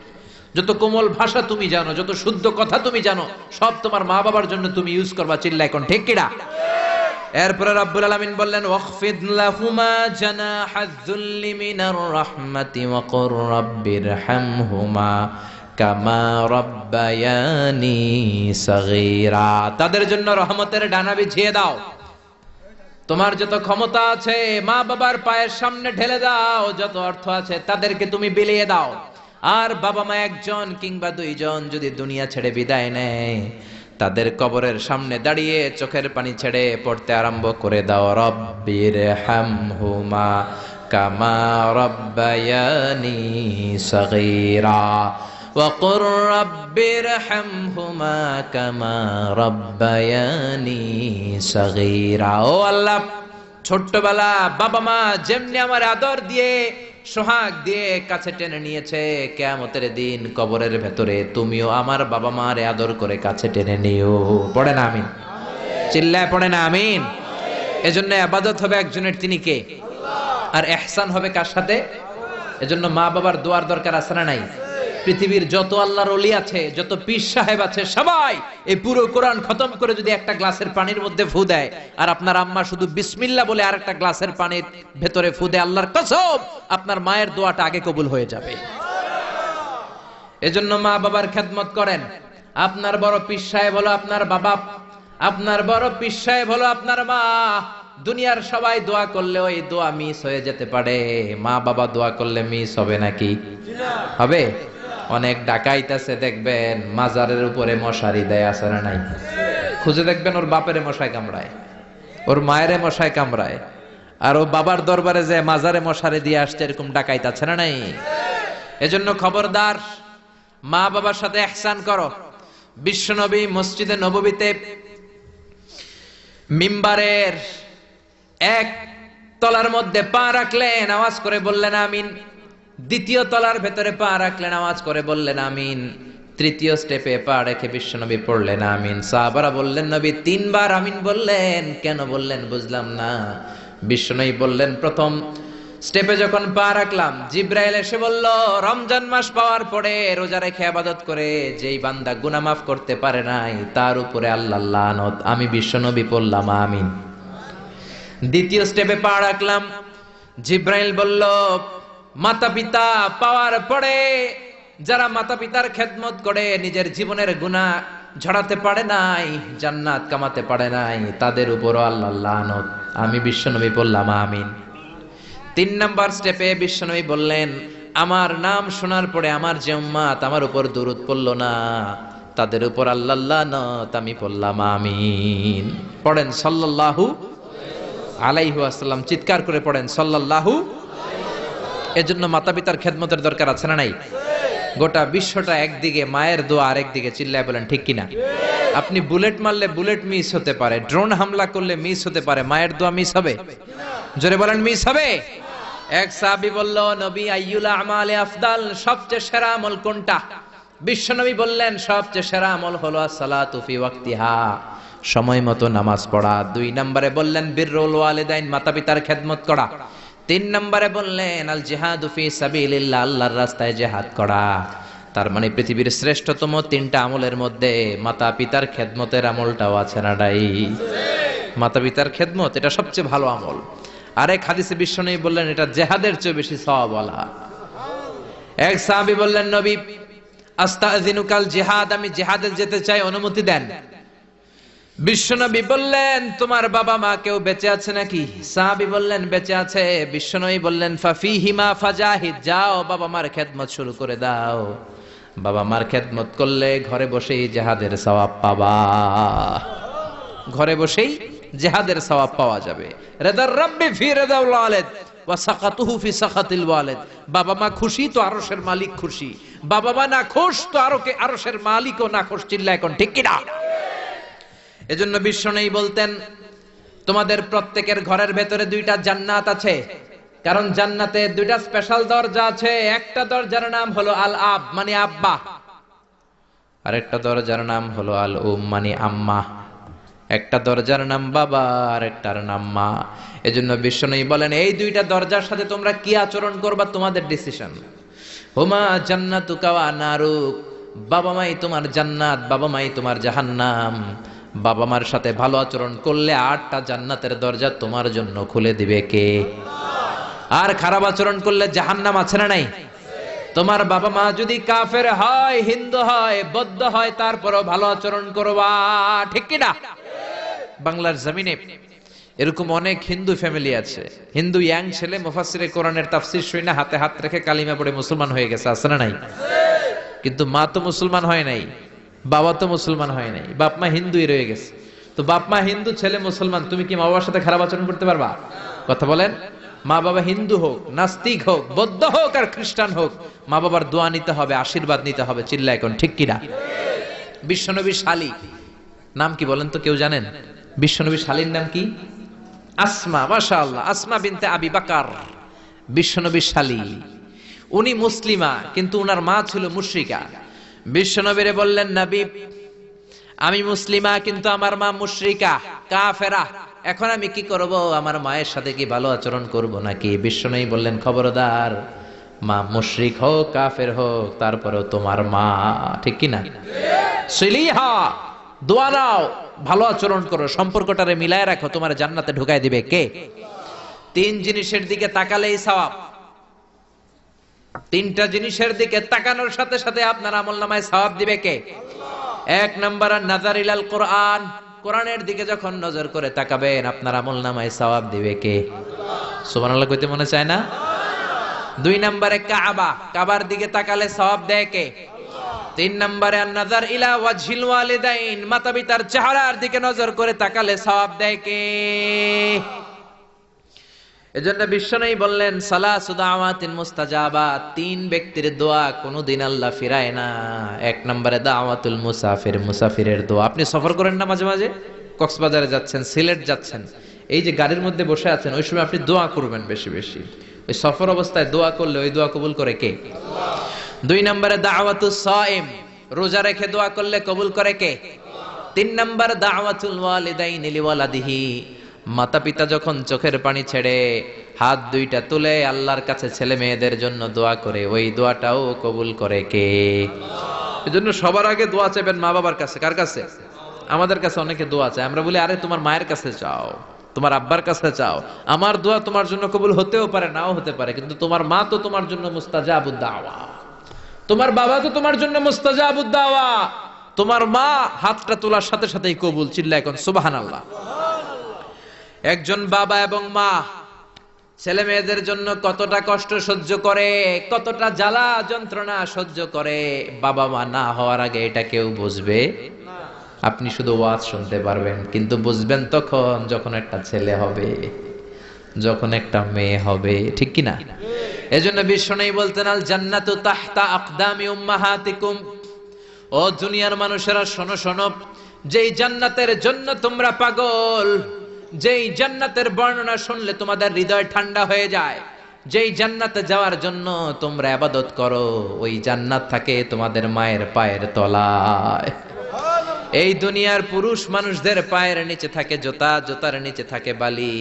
Speaker 1: যত কোমল ভাষা তুমি জানো, যত শুদ্ধ কথা তুমি জানো, সব তোমার মা বাবার জন্য তুমি ইউজ করবা। চিল্লা এখন ঠিক কিনা? এরপরে রব্বুল আলামিন বললেন ওয়াখফিদ লাহুমা জানাহায-যুল্লি মিনার রাহমাতি ওয়া কুর রাব্বিরহামহুমা কামা রাব্বায়ানি সাগীরা, তাদের জন্য রহমতের ডানা বিছিয়ে দাও। তোমার যত ক্ষমতা আছে মা বাবার পায়ের সামনে ঢেলে দাও, যত অর্থ আছে তাদেরকে তুমি বিলিয়ে দাও। আর বাবা মা একজন কিংবা দুইজন যদি দুনিয়া ছেড়ে বিদায় নেয়, তাদের কবরের সামনে দাঁড়িয়ে চোখের পানি ছেড়ে পড়তে আরম্ভ করে দাও রব্বিরহামহুমা কামা রাব্বায়ানি সাগীরা ওয়া কুর রাব্বিরহামহুমা কামা রাব্বায়ানি সাগীরা। ও আল্লাহ, ছোট্টবেলা বাবা মা যেমনি আমার আদর দিয়ে সোহাগ দিয়ে কাছে টেনে নিয়েছে, কিয়ামতের দিন কবরের ভেতরে তুমিও আমার বাবা মার আদর করে কাছে টেনে নিও। পড়ে না আমিন? চিল্লায় পড়ে না আমিন? এজন্য ইবাদত হবে একজনের, তিনি কে? আর ইহসান হবে কার সাথে? এজন্য মা বাবার দোয়ার দরকার আছে না নাই? পৃথিবীর যত আল্লাহর ওলি আছে, যত পীর সাহেব আছে, সবাই এই পুরো কোরআন খতম করে যদি একটা গ্লাসের পানির মধ্যে ফু দেয়, আর আপনার আম্মা শুধু বিসমিল্লাহ বলে আরেকটা গ্লাসের পানির ভেতরে ফু দেয়, আল্লাহর কসম আপনার মায়ের দোয়াটা আগে কবুল হয়ে যাবে। এজন্য মা বাবার খেদমত করেন। আপনার বড় পীর সাহেব হলো আপনার বাবা, আপনার বড় পীর সাহেব হলো আপনার মা। দুনিয়ার সবাই দোয়া করলে ওই দোয়া মিস হয়ে যেতে পারে, মা বাবা দোয়া করলে মিস হবে নাকি? হবে। অনেক ডাকাইত আছে দেখবেন মাজারের উপরে মশারি দেয়, আছে না নাই? খুঁজে দেখবেন ওর বাপেরে মশায় কামড়ায়, ওর মায়েরে মশায় কামড়ায়, আর ও বাবার দরবারে যে মাজারে মশারি দিয়ে আসছে, এরকম ডাকাইত আছে না নাই? এজন্য খবরদার, মা বাবার সাথে ইহসান করো। বিশ্বনবী মসজিদে নববীতে মিম্বারের এক তলার মধ্যে পা রাখলেন, আওয়াজ করে বললেন আমিন। দ্বিতীয় তলার ভেতরে পা রাখলেন, আওয়াজ করে বললেন আমিন। তৃতীয় স্টেপে পা রেখে বিশ্বনবী পড়লেন আমিন। সাহাবারা বললেন নবী তিনবার আমিন বললেন, কেন বললেন বুঝলাম না। বিশ্বনবী বললেন প্রথম স্টেপে যখন পা রাখলাম, জিব্রাইল এসে বলল রমজান মাস পাওয়ার পরে রোজা রেখে ইবাদত করে যেই বান্দা গুনাহ মাফ করতে পারে নাই, তার উপরে আল্লাহর লানত। আমি বিশ্বনবী পড়লাম আমিন। দ্বিতীয় স্টেপে পা রাখলাম, জিব্রাইল বলল মাতা পিতা পাওয়ার পরে যারা মাতা পিতার খেদমত করে নিজের জীবনের গুনাহ ঝরাতে পারে নাই, জান্নাত কামাতে পারে নাই, তাদের উপরও আল্লাহর লানত। আমি বিশ্বনবী বললাম আমিন। 3 নাম্বার স্টেপে বিশ্বনবী বললেন আমার নাম শোনার পরে আমার যে উম্মত আমার উপর দুরূদ পড়ল না, তাদের উপর আল্লাহর লানত। আমি বললাম আমিন। পড়েন সাল্লাল্লাহু আলাইহি ওয়াসাল্লাম, চিৎকার করে পড়েন সাল্লাল্লাহু। এজন্য মাতা পিতার খেদমতের দরকার আছে না নাই? গোটা বিশ্বটা একদিকে, মায়ের দোয়া আরেকদিকে। চিল্লায় বলেন ঠিক কিনা? আপনি বুলেট মারলে বুলেট মিস হতে পারে, ড্রোন হামলা করলে মিস হতে পারে, মায়ের দোয়া মিস হবে? জোরে বলেন মিস হবে? এক সাহাবী বলল নবী আইয়ুল আমালে আফদাল, সবচেয়ে সেরা আমল কোনটা? বিশ্বনবী বললেন সবচেয়ে সেরা আমল হলো আসসালাতু ফি ওয়াক্তিহা, সময় মতো নামাজ পড়া। 2 নম্বরে বললেন বিররুল ওয়ালিদাইন, মাতা পিতার খেদমত করা। 3 নম্বরে বললেন আল জিহাদু ফি সাবিলিল্লাহ, আল্লাহর রাস্তায় জিহাদ করা। তার মানে পৃথিবীর শ্রেষ্ঠতম 3টা আমলের মধ্যে মাতা পিতার খেদমতের আমলটাও আছে না নাই? মাতা পিতার খেদমত এটা সবচেয়ে ভালো আমল। আরেক হাদিসে বিশ্বনবী বললেন এটা জিহাদের চেয়ে বেশি সওয়াবওয়ালা। এক সাহাবী বললেন নবী আস্তাযিনুকাল জিহাদ, আমি জিহাদে যেতে চাই, অনুমতি দেন। বিশ্বনবী বললেন তোমার বাবা মা কেউ বেঁচে আছে নাকি? সাহাবী বললেন বেঁচে আছে। বিশ্বনবী বললেন ফাফিহিমা ফাজাহিদ, যাও বাবা মার খেদমত শুরু করে দাও। বাবা মার খেদমত করলে ঘরে বসেই জিহাদের সওয়াব পাবা, ঘরে বসেই জিহাদের সওয়াব পাওয়া যাবে। রিদার রাব্বি ফি রিদাল ওয়ালিদ ওয়া সাকাতুহু ফি সাকাতিল ওয়ালিদ, বাবা মা খুশি তো আরশের মালিক খুশি, বাবা মা না খুশ তো আরশের মালিকও না খুশ। চিল্লায় কোন ঠিক কি না? এজন্য বিশ্বনবী বলতেন তোমাদের প্রত্যেকের ঘরের ভেতরে দুইটা জান্নাত আছে, কারণ জান্নাতে দুইটা স্পেশাল দরজা আছে। একটা দরজার নাম হলো আল আব মানে আব্বা, আর একটা দরজার নাম হলো আল উম মানে আম্মা। একটা দরজার নাম বাবা আর একটার নাম মা। এজন্য বিশ্বনবী বলেন এই দুইটা দরজার সাথে তোমরা কি আচরণ করবা তোমাদের ডিসিশন। হুমা জান্নাতুকা ওয়া নারুক, বাবা মাই তোমার জান্নাত, বাবা মাই তোমার জাহান্নাম। বাবা মার সাথে ভালো আচরণ করলে 8টা জান্নাতের দরজা তোমার জন্য খুলে দিবে কে? আর খারাপ আচরণ করলে জাহান্নাম আছে না নাই? তোমার বাবা মা যদি কাফের হয়, হিন্দু হয়, বৌদ্ধ হয়, তারপরও ভালো আচরণ করবা, ঠিক কি না? বাংলার জমিনে এরকম অনেক হিন্দু ফ্যামিলি আছে, হিন্দু ইয়াং ছেলে মুফাসসিরে কোরআনের তাফসীর শুনে হাতে হাত রেখে কালিমা পড়ে মুসলমান হয়ে গেছে, আছে না নাই? কিন্তু মা তো মুসলমান হয় নাই, বাবা তো মুসলমান হয় নাই, বাপ মা হিন্দুই রয়ে গেছে। তো বাপ মা হিন্দু, ছেলে মুসলমান, তুমি কি মা বাবার সাথে খারাপ আচরণ করতে পারবা? কথা বলেন। মা বাবা হিন্দু হোক, নাস্তিক হোক, বৌদ্ধ হোক আর খ্রিস্টান হোক, মা বাবার দোয়া নিতে হবে, আশীর্বাদ নিতে হবে। চিল্লা এখন ঠিক কিনা? বিশ্বনবী শালী নাম কি বলেন তো, কেউ জানেন বিশ্বনবী শালীর নাম কি? আসমা। মাশাআল্লাহ, আসমা বিনতে আবি বকর বিশ্বনবী শালী। উনি মুসলিমা, কিন্তু উনার মা ছিল মুশরিকা। বিশ্বনবীরে বললেন নবী আমি মুসলিমা কিন্তু আমার মা মুশরিকা, কাফেরা, এখন আমি কি করব? আমার মায়ের সাথে কি ভালো আচরণ করব নাকি? বিশ্বনবী বললেন খবরদার, মা মুশরিক হোক কাফের হোক তারপরেও তোমার মা, ঠিক কি না? সিলিহা, দোয়া নাও, ভালো আচরণ করো, সম্পর্কটারে মিলায় রাখো, তোমার জান্নাতে ঢুকায় দিবে কে? 3 জিনিসের দিকে তাকালেই সওয়াব। 3টা জিনিসের দিকে তাকানোর সাথে সাথে আপনার আমলনামায় সওয়াব দিবে কে? 1 নাম্বার নাযার ইলাল কোরআন, কোরআনের দিকে যখন নজর করে তাকাবেন আপনার আমলনামায় সওয়াব দিবে কে? সুবহানাল্লাহ কইতে মনে চায় না? 2 নম্বরে কাবা, কাবার দিকে তাকালে সওয়াব দেয় কে? 3 নম্বরে নাযার ইলা ওয়াজহিল ওয়ালিদাইন, মাতা পিতার চেহারার দিকে নজর করে তাকালে সওয়াব দেয় কে? এজন্য বিশ্বনবী বললেন সালাসু দাওয়াতিন মুস্তাজাবাত, 3 ব্যক্তির দোয়া কোনদিন আল্লাহ ফিরায় না। 1 নম্বরে দাওয়াতুল মুসাফির, মুসাফিরের দোয়া। আপনি সফর করেন না মাঝে মাঝে, কক্সবাজারে যাচ্ছেন, সিলেট যাচ্ছেন, এই যে গাড়ির মধ্যে বসে আছেন, ওই সময় আপনি দোয়া করবেন বেশি বেশি। ওই সফর অবস্থায় দোয়া করলে ওই দোয়া কবুল করে কে? আল্লাহ। 2 নম্বরে দাওয়াতুস সাইম, রোজা রেখে দোয়া করলে কবুল করে কে? 3 নম্বর দাওয়াতুল ওয়ালিদাইনি লিওয়ালাদিহি, মাতা পিতা যখন চোখের পানি ছেড়ে হাত 2টা তুলে আল্লাহর কাছে ছেলে মেয়েদের জন্য দোয়া করে, ওই দোয়াটাও কবুল করে কে? আল্লাহ। এজন্য সবার আগে দোয়া চাইবেন মা বাবার কাছে। কার কাছে? আমাদের কাছে অনেকে দোয়া চায়, আমরা বলি আরে তোমার মায়ের কাছে চাও, তোমার আব্বার কাছে চাও। আমার দোয়া তোমার জন্য কবুল হতেও পারে, নাও হতে পারে, কিন্তু তোমার মা তো তোমার জন্য মুস্তাজাবুদ দাওয়া, তোমার বাবা তো তোমার জন্য মুস্তাজাবুদ দাওয়া। তোমার মা হাতটা তোলার সাথে সাথেই কবুল। চিল্লা এখন সুবহানাল্লাহ। একজন বাবা এবং মা ছেলে মেয়েদের জন্য কতটা কষ্ট সহ্য করে, কতটা জ্বালা যন্ত্রণা সহ্য করে, বাবা মা না হওয়ার আগে এটা কেউ বুঝবে না। আপনি শুধু ওয়াজ শুনতে পারবেন, কিন্তু বুঝবেন তখন যখন একটা ছেলে হবে, যখন একটা মেয়ে হবে, ঠিক কি না? এজন্য বিশ্বনবী বলতেন আল জান্নাতু তাহতা আকদামি উম্মাহাতিকুম, ও দুনিয়ার মানুষেরা শোনো শোনো, যেই জান্নাতের জন্য তোমরা পাগল, যেই জান্নাতের বর্ণনা শুনলে তোমাদের হৃদয় ঠান্ডা হয়ে যায়, যেই জান্নাতে যাওয়ার জন্য তোমরা ইবাদত করো, ওই জান্নাত থাকে তোমাদের মায়ের পায়ের তলায়। এই দুনিয়ার পুরুষ মানুষদের পায়ের নিচে থাকে জুতা, জুতার নিচে থাকে বালি,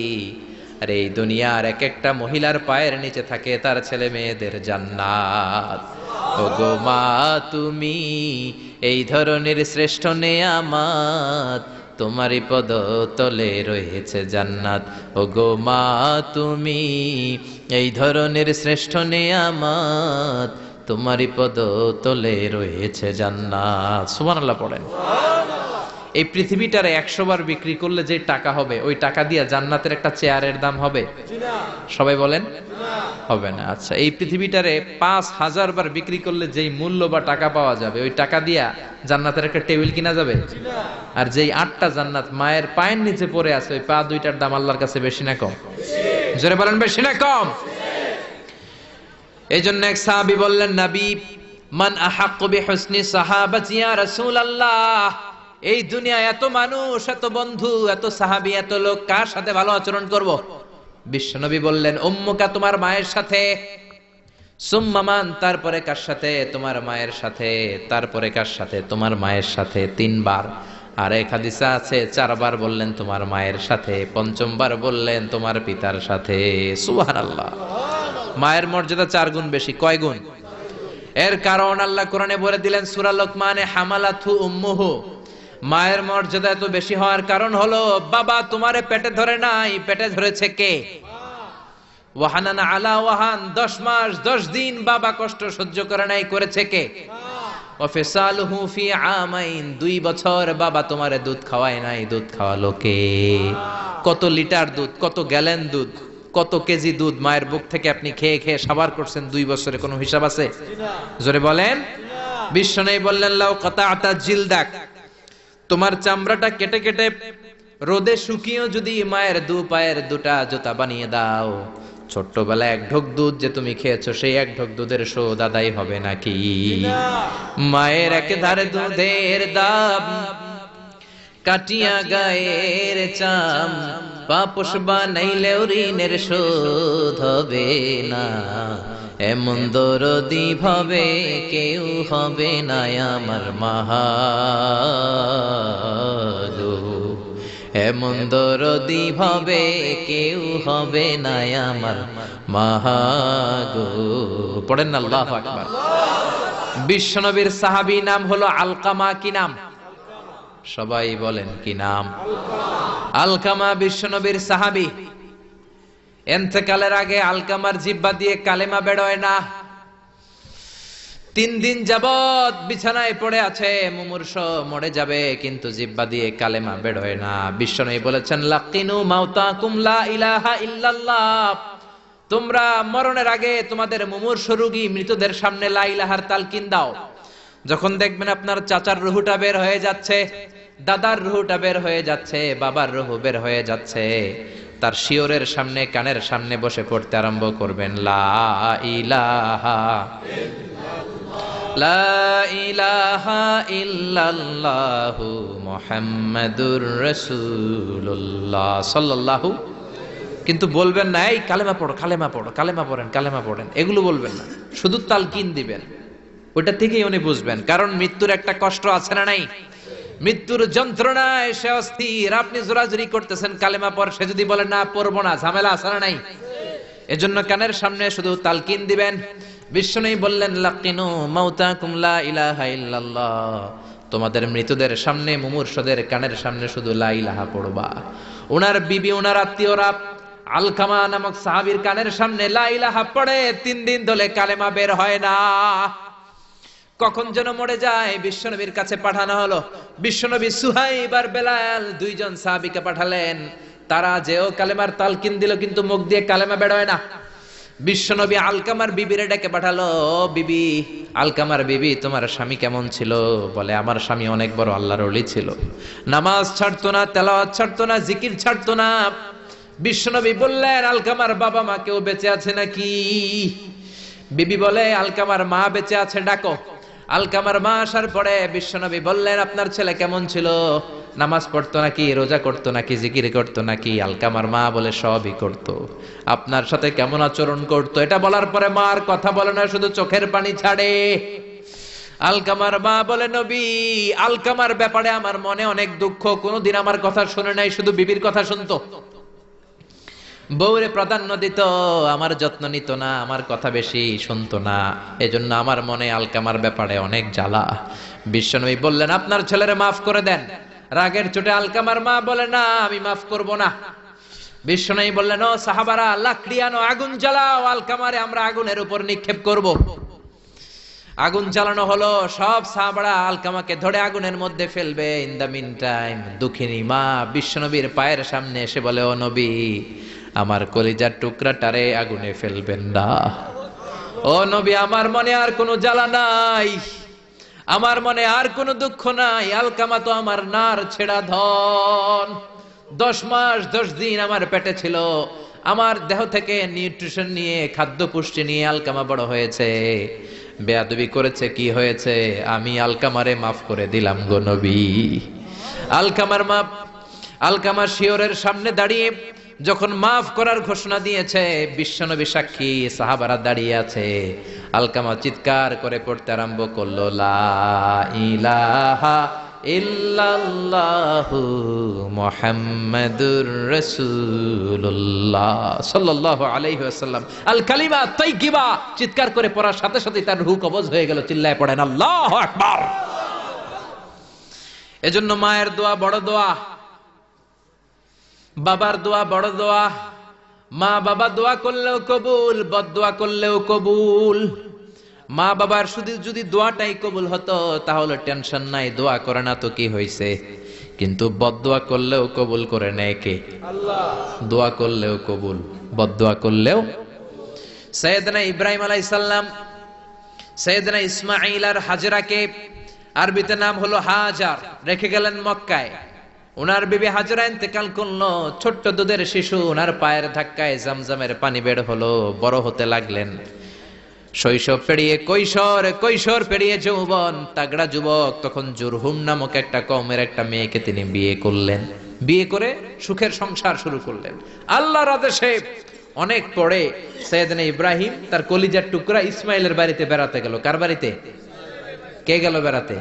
Speaker 1: আর এই দুনিয়ার এক একটা মহিলার পায়ের নিচে থাকে তার ছেলে মেয়েদের জান্নাত। ওগো মা তুমি এই ধরনের শ্রেষ্ঠ নেয়ামত, তোমারই পদ তলে রয়েছে জান্নাত। ওগো মা তুমি এই ধরনের শ্রেষ্ঠ নেয়ামত, তোমারই পদ তলে রয়েছে জান্নাত। সুবহানাল্লাহ পড়েন। এই পৃথিবীটারে 100 বার বিক্রি করলে যে টাকা হবে, ওই টাকা দিয়ে জান্নাতের একটা চেয়ারের দাম হবে? সবাই বলেন হবে না। আচ্ছা, এই পৃথিবীটারে 5000 বার বিক্রি করলে যেই মূল্য বা টাকা পাওয়া যাবে, ওই টাকা দিয়া জান্নাতের একটা টেবিল কিনা যাবে? আর যেই 8টা জান্নাত মায়ের পায়ের নিচে পড়ে আছে, ওই পা দুইটার দাম আল্লাহর কাছে বেশি না কম? জোরে বলেন বেশি না কম? এই জন্য এক সাহাবী বললেন, নবী মান আহাক্কু বিহুসনি সাহাবাতি ইয়া রাসূলুল্লাহ, এই দুনিয়া এত মানুষ, এত বন্ধু, এত সাহাবী, এত লোক, কার সাথে ভালো আচরণ করব? বিশ্বনবী বললেন, উম্মুকা, তোমার মায়ের সাথে, সুম্মা মান, তারপরে কার সাথে? তোমার মায়ের সাথে, তারপরে কার সাথে? তোমার মায়ের সাথে। 3 বার। আর এক হাদিসে আছে 4 বার বললেন তোমার মায়ের সাথে, 5ম বার বললেন তোমার পিতার সাথে। সুবহানাল্লাহ। মায়ের মর্যাদা 4 গুণ বেশি। কয় গুণ? এর কারণ আল্লাহ কোরআনে বলে দিলেন সূরা লোকমানে, হামালাতহু উম্মুহু, মায়ের মর্যাদা এত বেশি হওয়ার কারণ হলো, বাবা তোমারে পেটে ধরে নাই, পেটে ধরেছে কে? ওয়াহানান আলা ওয়াহান, 10 মাস 10 দিন বাবা কষ্ট সহ্য করে নাই, করেছে কে? ওয়াফিসালুহু ফি আমাইন, 2 বছর বাবা তোমারে দুধ খাওয়ায় নাই, দুধ খাওয়ালো কে? কত লিটার দুধ, কত গ্যালন দুধ, কত কেজি দুধ মায়ের বুক থেকে আপনি খেয়ে খেয়ে সাবার করছেন 2 বছরে, কোনো হিসাব আছে? জোরে বলেন। বিশ্বনবী বললেন, লাউ কাতাআতা জিলদাক, তোমার চামড়াটা কেটে কেটে রোদে শুকিয়েও যদি মায়ের 2 পায়ের 2টা জুতা বানিয়ে দাও, ছোট্টবেলায় 1 ঢোক দুধ যে তুমি খেয়েছো, সেই 1 ঢোক দুধের শোধ আদায় হবে নাকি? মায়ের একেধারে দুধের দাম, কাটিয়া গায়ের চাম, পাপোশ বানাইলেও ঋণের শোধ হবে না। এমন দরদি ভাবে কেউ হবে না আমার মাগো, এমন দরদি ভাবে কেউ হবে না আমার মাগো। পড়েন না আল্লাহু আকবার। বিশ্বনবীর সাহাবী নাম হলো আলকামা। কি নাম? সবাই বলেন কি নাম? আলকামা বিশ্বনবীর সাহাবী। ইন্তেকালের আগে আলকামার জিহ্বা দিয়ে কালেমা বেরোয় না। 3 দিন যাবত বিছানায় পড়ে আছে, মুমূর্ষ, মরে যাবে, কিন্তু জিহ্বা দিয়ে কালেমা বেরোয় না। বিশ্বনবী বলেছেন, লাকিনু মাউতাকুম লা ইলাহা ইল্লাল্লাহ, তোমরা মরণের আগে তোমাদের মুমূর্ষ রোগী মৃতদের সামনে লা ইলাহার তালকিন দাও। যখন দেখবেন আপনার চাচার রুহুটা বের হয়ে যাচ্ছে, দাদার রুহুটা বের হয়ে যাচ্ছে, বাবার রুহু বের হয়ে যাচ্ছে, তার শিয়রের সামনে, কানের সামনে বসে পড়তে আরম্ভ করবেন, লা ইলাহা লা ইলাহা ইল্লাল্লাহু মুহাম্মাদুর রাসূলুল্লাহ সাল্লাল্লাহু। কিন্তু বলবেন না এই কালেমা পড়ো, কালেমা পড়ো, কালেমা পড়েন, কালেমা পড়েন, এগুলো বলবেন না, শুধু তালকিন দিবেন। ওটা থেকেই উনি বুঝবেন, কারণ মৃত্যুর একটা কষ্ট আছে না নাই? মৃত্যুর যন্ত্রণায় সে অস্থির, আপনি জোরাজুরি করতেছেন কালেমা পড়, সে যদি বলে না পড়বো না, ঝামেলা আছে না নাই? এজন্য কানের সামনে শুধু তালকিন দিবেন। বিশ্বনবী বললেন, লাকিনু মাউতাকুম লা ইলাহা ইল্লাল্লাহ, তোমাদের মৃতদের সামনে, মুমূর্ষদের কানের সামনে শুধু লা ইলাহা পড়বা। ওনার বিবি, ওনার আত্মীয়রা আলকামা নামক সাহাবীর কানের সামনে লা ইলাহা পড়ে 3 দিন ধরে কালেমা বের হয় না। কখন যেন মরে যায়, বিশ্বনবীর কাছে পাঠানো হলো। বিশ্বনবী সুহাইব আর বেলাল 2 জন সাহাবীকে পাঠালেন, তারা যেও কালেমার তালকিন দিল, কিন্তু মুখ দিয়ে কালেমা বের হয় না। বিশ্বনবী আলকামার বিবিরে ডেকে পাঠালো, বিবি, আলকামার বিবি, তোমার স্বামী কেমন ছিল? বলে, আমার স্বামী অনেক বড় আল্লাহর ওলি ছিল, নামাজ ছাড়তো না, তেলাওয়াত ছাড়তো না, জিকির ছাড়তো না। বিশ্বনবী বললেন, আলকামার বাবা মা কেউ বেঁচে আছে নাকি? বিবি বলে, আলকামার মা বেঁচে আছে, ডাকো। আলকামার মা আসার পরে বিশ্বনবী বললেন, আপনার ছেলে কেমন ছিল? নামাজ পড়তো নাকি, রোজা করতো নাকি, জিকির করতো নাকি? আলকামার মা বলে, সবই করতো। আপনার সাথে কেমন আচরণ করতো? এটা বলার পরে মা আর কথা বলে না, শুধু চোখের পানি ছাড়ে। আলকামার মা বলে, নবী, আলকামার ব্যাপারে আমার মনে অনেক দুঃখ, কোনোদিন আমার কথা শুনে নাই, শুধু বিবির কথা শুনতো, বউরে প্রাধান্য দিত, আমার যত্ন নিত না, আমার কথা বেশি শুনতো না, এজন্য আমার মনে আলকামার ব্যাপারে অনেক জ্বালা। বিশ্বনবী বললেন, আপনার ছেলেরে মাফ করে দেন। রাগের চোটে আলকামার মা বলে, না, আমি মাফ করব না। বিশ্বনবী বললেন, ও সাহাবারা, লাকড়ি আনো, আগুন জ্বালাও, আলকামারে আমরা আগুনের উপর নিক্ষেপ করব। আগুন জ্বালানো হলো, সব সাহাবারা আলকামাকে ধরে আগুনের মধ্যে ফেলবে। ইন দা মিন টাইম দুঃখিনী মা বিশ্বনবীর পায়ের সামনে এসে বলে, ও নবী, আমার কলিজার টুকরাটারে আগুনে ফেলবেন না। ও নবী, আমার মনে আর কোনো জ্বালা নাই, আমার মনে আর কোনো দুঃখ নাই। আলকামা তো আমার নার ছেড়া ধন। 10 মাস 10 দিন আমার পেটে ছিল, আমার দেহ থেকে নিউট্রিশন নিয়ে, খাদ্য পুষ্টি নিয়ে আলকামা বড় হয়েছে। বেয়াদবি করেছে, কি হয়েছে? আমি আলকামারে মাফ করে দিলাম গো নবী। আলকামার মাপ, আলকামার শিয়রের সামনে দাঁড়িয়ে যখন মাফ করার ঘোষণা দিয়েছে, বিশ্বনবী সাক্ষী, সাহাবারা দাঁড়িয়ে আছে। আলকামা চিৎকার করে পড়তে আরম্ভ করলো, লা ইলাহা ইল্লাল্লাহু মুহাম্মাদুর রাসূলুল্লাহ সাল্লাল্লাহু আলাইহি ওয়াসাল্লাম। আল কালিমা তাইয়্যিবা চিৎকার করে পড়ার সাথে সাথে তার রূহ কবজ হয়ে গেল। চিল্লায় পড়েন আল্লাহু আকবার। এজন্য মায়ের দোয়া বড় দোয়া, বাবার দোয়া বড় দোয়া। মা বাবা দোয়া করলেও কবুল, বদদোয়া করলেও কবুল। মা বাবার শুধু যদি দোয়াটাই কবুল হতো তাহলে টেনশন নাই, দোয়া করে না তো কি হয়েছে। কিন্তু বদদোয়া করলেও কবুল করে নেয় কে? আল্লাহ। দোয়া করলেও কবুল, বদদোয়া করলেও। সাইয়েদনা ইব্রাহিম আলাইহিস সালাম সাইয়েদনা ইসমাঈল আর হাজরাকে, আরবিতে নাম হলো হাজার, রেখে গেলেন মক্কায়। ওনার বিবি হাজরা ইন্তেকাল করলো, ছোট্ট দুধের শিশু ওনার পায়ের ধাক্কায় জামজামের পানি বের হলো, বড় হতে লাগলেন। শৈশব পেরিয়ে কৈশোর, কৈশোর পেরিয়ে যৌবন, তাগড়া যুবক। তখন জুরহুম নামক একটা কওমের একটা মেয়েকে তিনি বিয়ে করলেন। বিয়ে করে সুখের সংসার শুরু করলেন আল্লাহর আদেশে। অনেক পরে সাইয়েদনা ইব্রাহিম তার কলিজার টুকরা ইসমাইলের বাড়িতে বেড়াতে গেল। কার বাড়িতে? কে গেল বেড়াতে?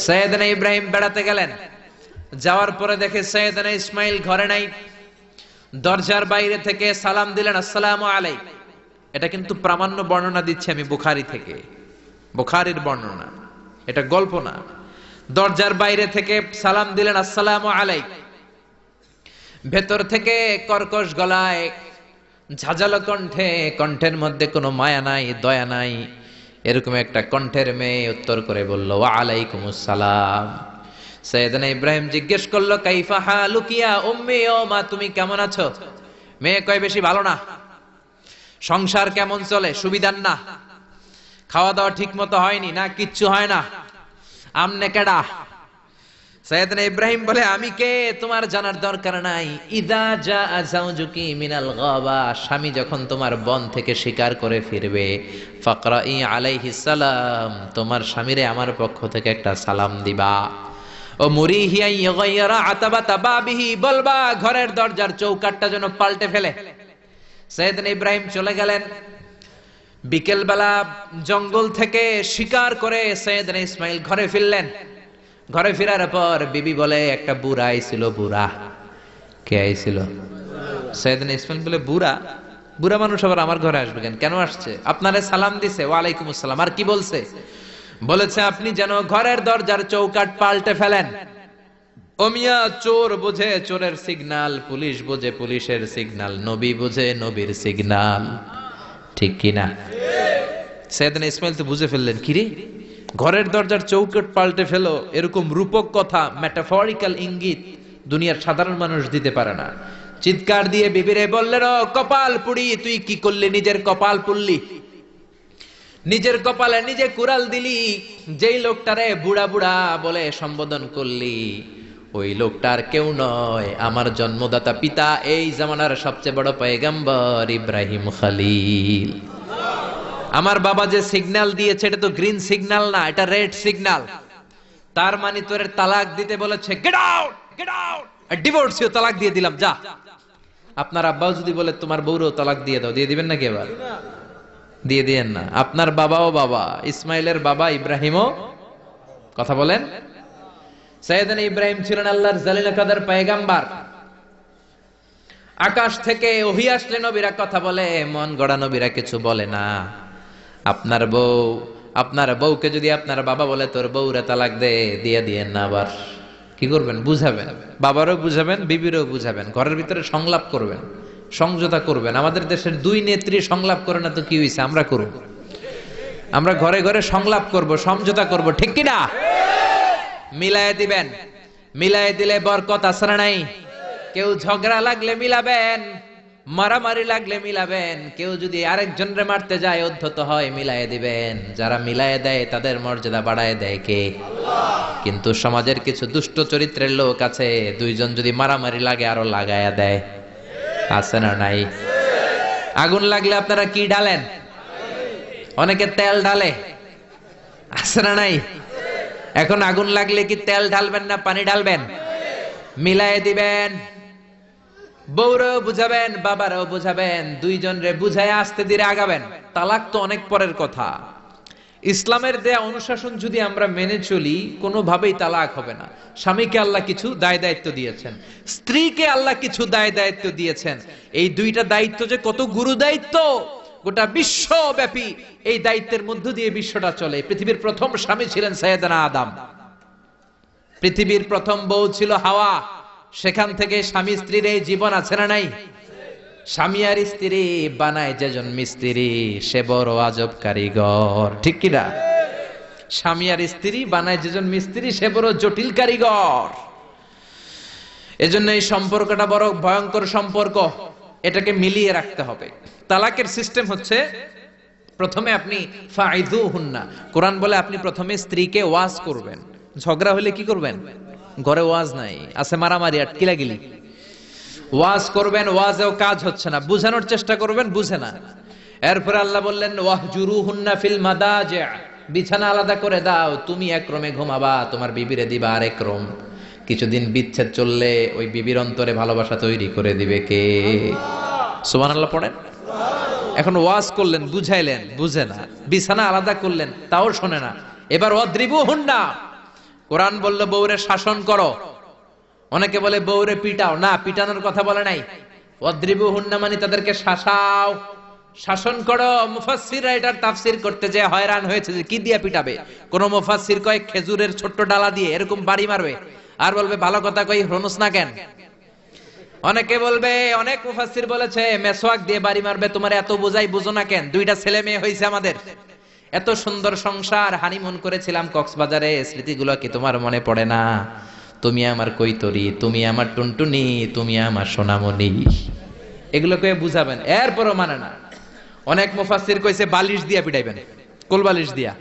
Speaker 1: সাইয়েদনা ইব্রাহিম বেড়াতে গেলেন। যাওয়ার পরে দেখে সাইয়েদনা ইসমাইল ঘরে নাই। দরজার বাইরে থেকে সালাম দিলেন, আসসালামু আলাইকুম। এটা কিন্তু প্রামাণ্য বর্ণনা দিচ্ছি আমি বুখারী থেকে, বুখারীর বর্ণনা, এটা গল্প না। দরজার বাইরে থেকে সালাম দিলেন, আসসালামু আলাইকুম। ভেতর থেকে কর্কশ গলায়, ঝাঁঝালো কণ্ঠে, কণ্ঠের মধ্যে কোনো মায়া নাই, দয়া নাই, এরকম একটা কণ্ঠের মেয়ে উত্তর করে বলল, ওয়া আলাইকুমুস সালাম। সাইয়েদনা ইব্রাহিম জিজ্ঞেস করলো, কাইফা হালুকি ইয়া উম্মি, ও মা তুমি কেমন আছো? মেয়ে কয়, বেশি ভালো না। সংসার কেমন চলে? সুবিধার না। খাওয়া দাওয়া ঠিক মতো হয়নি না, কিচ্ছু হয় না। আমনে কেডা? সাইয়েদনা ইব্রাহিম বলে, আমি কে তোমার জানার দরকার নাই। ইদা জাআ যাওজুকি মিনাল গাবা, স্বামী যখন তোমার বন থেকে শিকার করে ফিরবে, ফাকরাই আলাইহিস সালাম, তোমার স্বামীরে আমার পক্ষ থেকে একটা সালাম দিবা। ও মুরিহিয়া ইয়াগায়রা আতাবাতা বাবিহি, বলবা ঘরের দরজার চৌকাঠটা যেন পাল্টে ফেলে। সাইয়েদনা ইব্রাহিম চলে গেলেন। বিকেল বেলা জঙ্গল থেকে শিকার করে সাইয়েদনা ইসমাইল ঘরে ফিরলেন। ঘরে ফেরার পর বিবি বলে, একটা বুড়া আইছিল। বুড়া? কে আইছিল? সাইয়েদনা ইসমাইল বলে, বুড়া? বুড়া মানুষ আবার আমার ঘরে আসবে কেন? কেন আসছে? আপনারে সালাম দিছে, ওয়া আলাইকুমুস সালাম। আর কি বলছে? বলেছে আপনি যেন ঘরের দরজার চৌকাঠ পাল্টে ফেলেন। ও মিয়া, চোর বোঝে চোরের সিগন্যাল, পুলিশ বোঝে পুলিশের সিগন্যাল, নবী বোঝে নবীর সিগন্যাল, ঠিক কিনা? সাইয়েদনা ইসমাইল তো বুঝে ফেললেন, কিরে ঘরের দরজার চৌকাঠ পাল্টে ফেলো, এরকম রূপক কথা, মেটাফরিক্যাল ইঙ্গিত দুনিয়ার সাধারণ মানুষ দিতে পারে না। চিৎকার দিয়ে বিবিরে বললেন, ও কপাল পুড়ি, তুই কি করলি? নিজের কপাল পুড়লি, নিজের কপালে নিজে কুড়াল দিলি। যেই লোকটারে বুড়া বুড়া বলে সম্বোধন করলি, ওই লোকটার কেউ নয়, আমার জন্মদাতা পিতা, এই জামানার সবচেয়ে বড় পয়গম্বর ইব্রাহিম খলিল। আমার বাবা যে সিগন্যাল দিয়েছে এটা তো গ্রিন সিগন্যাল না, এটা রেড সিগন্যাল। তার মানে তোর তালাক দিতে বলেছে, গেট আউট, গেট আউট, ডিভোর্সিও তালাক দিয়ে দিলাম, যা। আপনার আব্বাও যদি বলে তোমার বউরও তালাক দিয়ে দাও, দিয়ে দিবেন নাকি? এবার দিয়ে দিয়েন না। আপনার বাবাও বাবা, ইসমাইলের বাবা ইব্রাহিমও, কথা বলেন। সাইয়েদনা ইব্রাহিম ছিলেন আল্লাহর জালিল কাদের পয়গম্বর। আকাশ থেকে ওহী আসলে নবীরা কথা বলে, মন গড়া নবীরা কিছু বলে না। আপনার বউ, আপনার বউকে যদি আপনার বাবা বলে তোর বউরে তালাক দে, দিয়ে দিয়েন না। আবার কি করবেন? বুঝাবেন, বাবারও বুঝাবেন, বিবিরও বুঝাবেন, ঘরের ভিতরে সংলাপ করবেন, সমঝোতা করবেন। আমাদের দেশের দুই নেত্রী সংলাপ করে না তো কি হয়েছে? আমরা করব। আমরা ঘরে ঘরে সংলাপ করব, সমঝোতা করব, ঠিক কি না? মিলায়ে দিবেন, মিলায়ে দিলে বরকত আছে না নাই? কেউ ঝগড়া লাগলে মিলাবেন, মারামারি লাগলে মিলাবেন, কেউ যদি আরেকজনরে মারতে যায় উদ্ধত হয় মিলায়ে দিবেন। যারা মিলায়ে দেয় তাদের মর্যাদা বাড়ায় দেয় কে? আল্লাহ। কিন্তু সমাজের কিছু দুষ্ট চরিত্রের লোক আছে, দুইজন যদি মারামারি লাগে আরো লাগায়া দেয়, আছে না নাই? আগুন লাগলে আপনারা কি ঢালেন? অনেকে তেল ঢালে, আছে না নাই? এখন আগুন লাগলে কি তেল ঢালবেন না পানি ঢালবেন? মিলায়ে দিবেন। বউরাও বুঝাবেন, বাবারাও বুঝাবেন, দুইজন রে বুঝায় আস্তে ধীরে আগাবেন। তালাক তো অনেক পরের কথা। ইসলামের দেয়া অনুশাসন যদি আমরা মেনে চলি, কোনোভাবেই তালাক হবে না। স্বামীকে আল্লাহ কিছু দায় দায়িত্ব দিয়েছেন, স্ত্রীকে আল্লাহ কিছু দায় দায়িত্ব দিয়েছেন। এই দুইটা দায়িত্ব যে কত গুরু দায়িত্ব, গোটা বিশ্বব্যাপী এই দায়িত্বের মধ্য দিয়ে বিশ্বটা চলে। পৃথিবীর প্রথম স্বামী ছিলেন সাইয়েদনা আদম, পৃথিবীর প্রথম বউ ছিল হাওয়া। সেখান থেকে স্বামী স্ত্রীর এই জীবন আছে না নাই? স্বামী আর স্ত্রী বানায় যেজন মিস্ত্রি, সে বড় আজব কারিগর, ঠিক কিনা? স্বামী আর স্ত্রী বানায় যেজন মিস্ত্রি, সে বড় জটিল কারিগর। এজন্য এই সম্পর্কটা বড় ভয়ঙ্কর সম্পর্ক, এটাকে মিলিয়ে রাখতে হবে। তালাকের সিস্টেম হচ্ছে, প্রথমে আপনি ফাইদুহুন্না, কোরআন বলে আপনি প্রথমে স্ত্রীকে ওয়াজ করবেন। ঝগড়া হলে কি করবেন? ঘরে ওয়াজ নাই, আছে মারামারি আর কিলাগিলি। ওয়াজ করবেন, ওয়াজেও কাজ হচ্ছে না, বুঝানোর চেষ্টা করবেন, বুঝে না। এরপর আল্লাহ বললেন ওয়াহজুরুহুন্না ফিল মাদাজি', বিছানা আলাদা করে দাও, তুমি এক রুমে ঘুমাবা, তোমার বিবিরে দিবা আরেক রুম। কিছুদিন বিচ্ছেদ চললে ওই বিবির অন্তরে ভালোবাসা তৈরি করে দিবে কে? সুবহানাল্লাহ পড়েন। এখন ওয়াজ করলেন, বুঝাইলেন, বুঝে না। বিছানা আলাদা করলেন, তাও শোনে না। এবার ওয়াদ্রিবুহুন্না, কোরআন বলল বউরে শাসন করো। অনেকে বলে বউরে পিটাও, না, পিটানোর কথা বলে নাই। ওয়াদ্রিবুহুন্না মানে তাদেরকে শাসাও, শাসন করো। মুফাসসিররা এটার তাফসীর করতে যে হয়রান হয়েছে যে কি দিয়ে পিটাবে। কোন মুফাসসির কয় খেজুরের ছোট্ট ডালা দিয়ে এরকম বাড়ি মারবে, আর বলবে ভালো কথা কই হনুস না কেন। অনেকে বলবে, অনেক মুফাসসির বলেছে মেসওয়াক দিয়ে বাড়ি মারবে, তোমার এত বোঝাই বুঝো না কেন? দুইটা ছেলে মেয়ে হয়েছে আমাদের, এত সুন্দর সংসার, হানিমুন করেছিলাম কক্সবাজারে, স্মৃতিগুলো কি তোমার মনে পড়ে না? তুমি আমার কৈতরি, তুমি আমার টুনটুনি, তুমি আমার সোনামণি, এগুলোকে বুঝাবেন। এরপরও মানে না। অনেক মুফাসসির কইছে বালিশ দিয়া পিটাইবেন, কোল বালিশ দিয়া,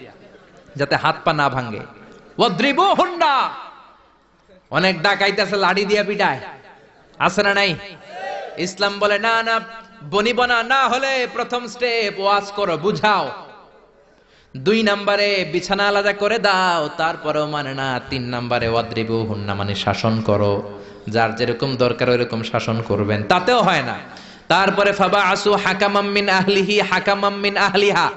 Speaker 1: যাতে হাত পা না ভাঙে। ওয়াদ্রিবুহুন্না, অনেক ডাকাইতেছে লাঠি দিয়া পিটায়, আছে না নাই? ইসলাম বলে না না, বনিবনা না হলে প্রথম স্টেপ ওয়াজ করো, বুঝাও। 2 নম্বরে বিছানা আলাদা করে দাও, তারপরেও মানে না। 3 নম্বরে ওয়াদ্রিবুহুন্না মানে শাসন করো, যার যেরকম দরকার ওইরকম শাসন করবেন, তাতেও হয় না। তারপরে ফাবাআসু হাকামাম মিন আহলিহি হাকামাম মিন আহলিহা,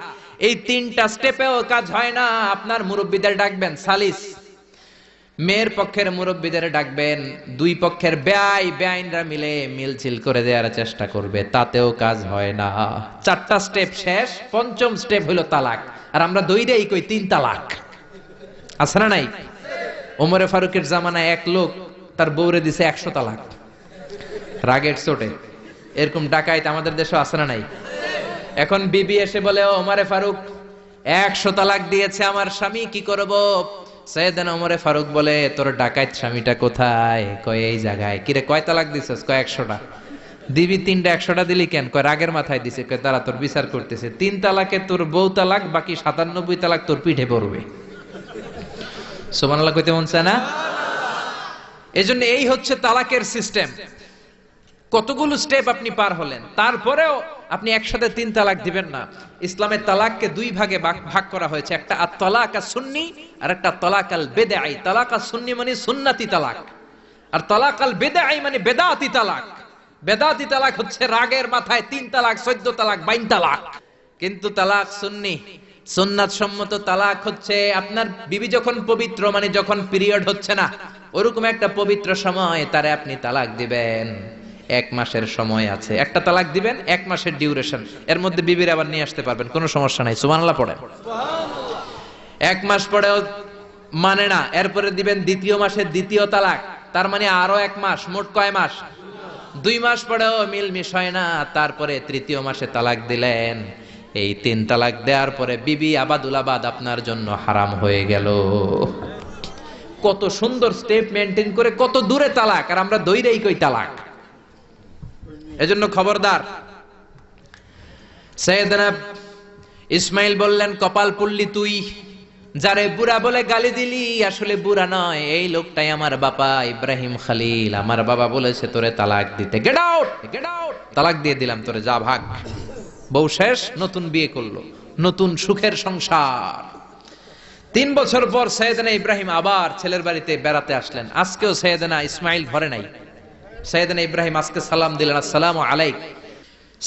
Speaker 1: এই 3টা স্টেপেও কাজ হয় না। আপনার মুরব্বিদের ডাকবেন, সালিস, মেয়ের পক্ষের মুরব্বিদের ডাকবেন, 2 পক্ষের বেআইনরা মিলে মিলছিল করে দেওয়ার চেষ্টা করবে, তাতেও কাজ হয় না। 4টা স্টেপ শেষ, 5ম স্টেপ হলো তালাক। আর আমরা দইরেই কই 3 তালাক, আছে না নাই? ওমরে ফারুকের জামানায় এক লোক তার বউরে দিছে 100 তালাক, রাগের চোটে। এরকম ডাকাইত আমাদের দেশে আছে না নাই? এখন বিবি এসে বলে, ও ওমরে ফারুক 100 তালাক দিয়েছে আমার স্বামী, কি করব? সাইয়েদনা ওমরে ফারুক বলে, তোর ডাকাইত স্বামীটা কোথায়? কয় এই জায়গায়। কিরে কয় তালাক দিছস? কয় 100টা। দিবি 3টা, 100টা দিলি কেন? কয় রাগের মাথায় দিছে। কয় তারা তোর বিচার করতেছে, 3 তালাকে তোর বউ তালাক, বাকি 97 তালাক তোর পিঠে পড়বে। সুবহানাল্লাহ কইতে মন চায় না? এজন্য এই হচ্ছে তালাকের সিস্টেম। কতগুলো স্টেপ আপনি পার হলেন, তারপরেও আপনি একসাথে 3 তালাক দিবেন না। ইসলামের তালাককে 2 ভাগে ভাগ করা হয়েছে, একটা আত-তালাক আস-সুন্নি আর একটা তালাক আল-বিদআই। তালাক আস-সুন্নি মানে সুন্নতি তালাক, আর তালাক আল-বিদআই মানে বেদাতি তালাক। বেদাতি তালাক হচ্ছে রাগের মাথায় 3 তালাক, 14 তালাক, 22 তালাক। কিন্তু তালাক সুন্নি, সুন্নাত সম্মত তালাক হচ্ছে আপনার বিবি যখন পবিত্র, মানে যখন পিরিয়ড হচ্ছে না, ওরকম একটা পবিত্র সময় তারে আপনি তালাক দিবেন। 1 মাসের সময় আছে, একটা তালাক দিবেন, 1 মাসের ডিউরেশন, এর মধ্যে বিবির আবার নিয়ে আসতে পারবেন, কোনো সমস্যা নাই। সুবহানাল্লাহ পড়েন। 1 মাস পরেও মানে না, এরপরে দিবেন 2য় মাসের 2য় তালাক, তার মানে আরো 1 মাস, মোট কয় মাস? 2 মাস পরেও মিলমিশ হয় না, তারপরে 3য় মাসে তালাক দিলেন। এই 3 তালাক দেওয়ার পরে বিবি আবাদুল আবাদ আপনার জন্য হারাম হয়ে গেল। কত সুন্দর স্টেপ মেনটেন করে কত দূরে তালাক, আর আমরা দইরেই কই তালাক। এজন্য খবরদার। সাইয়েদনা ইসমাইল বললেন, কপাল পুল্লি তুই, যারে বুড়া বলে গালি দিলি আসলে বুড়া নয়, এই লোকটাই আমার বাবা ইব্রাহিম খলিল। আমার বাবা বলেছে তোরে তালাক দিতে, গেট আউট, গেট আউট, তালাক দিয়ে দিলাম তোরে, যা ভাগ। বউ শেষ, নতুন বিয়ে করলো, নতুন সুখের সংসার। 3 বছর পর সাইয়েদনা ইব্রাহিম আবার ছেলের বাড়িতে বেড়াতে আসলেন। আজকেও সাইয়েদনা ইসমাইল ঘরে নাই। সাইয়েদনা ইব্রাহিম আজকে সালাম দিলেন, আসসালামু আলাইক।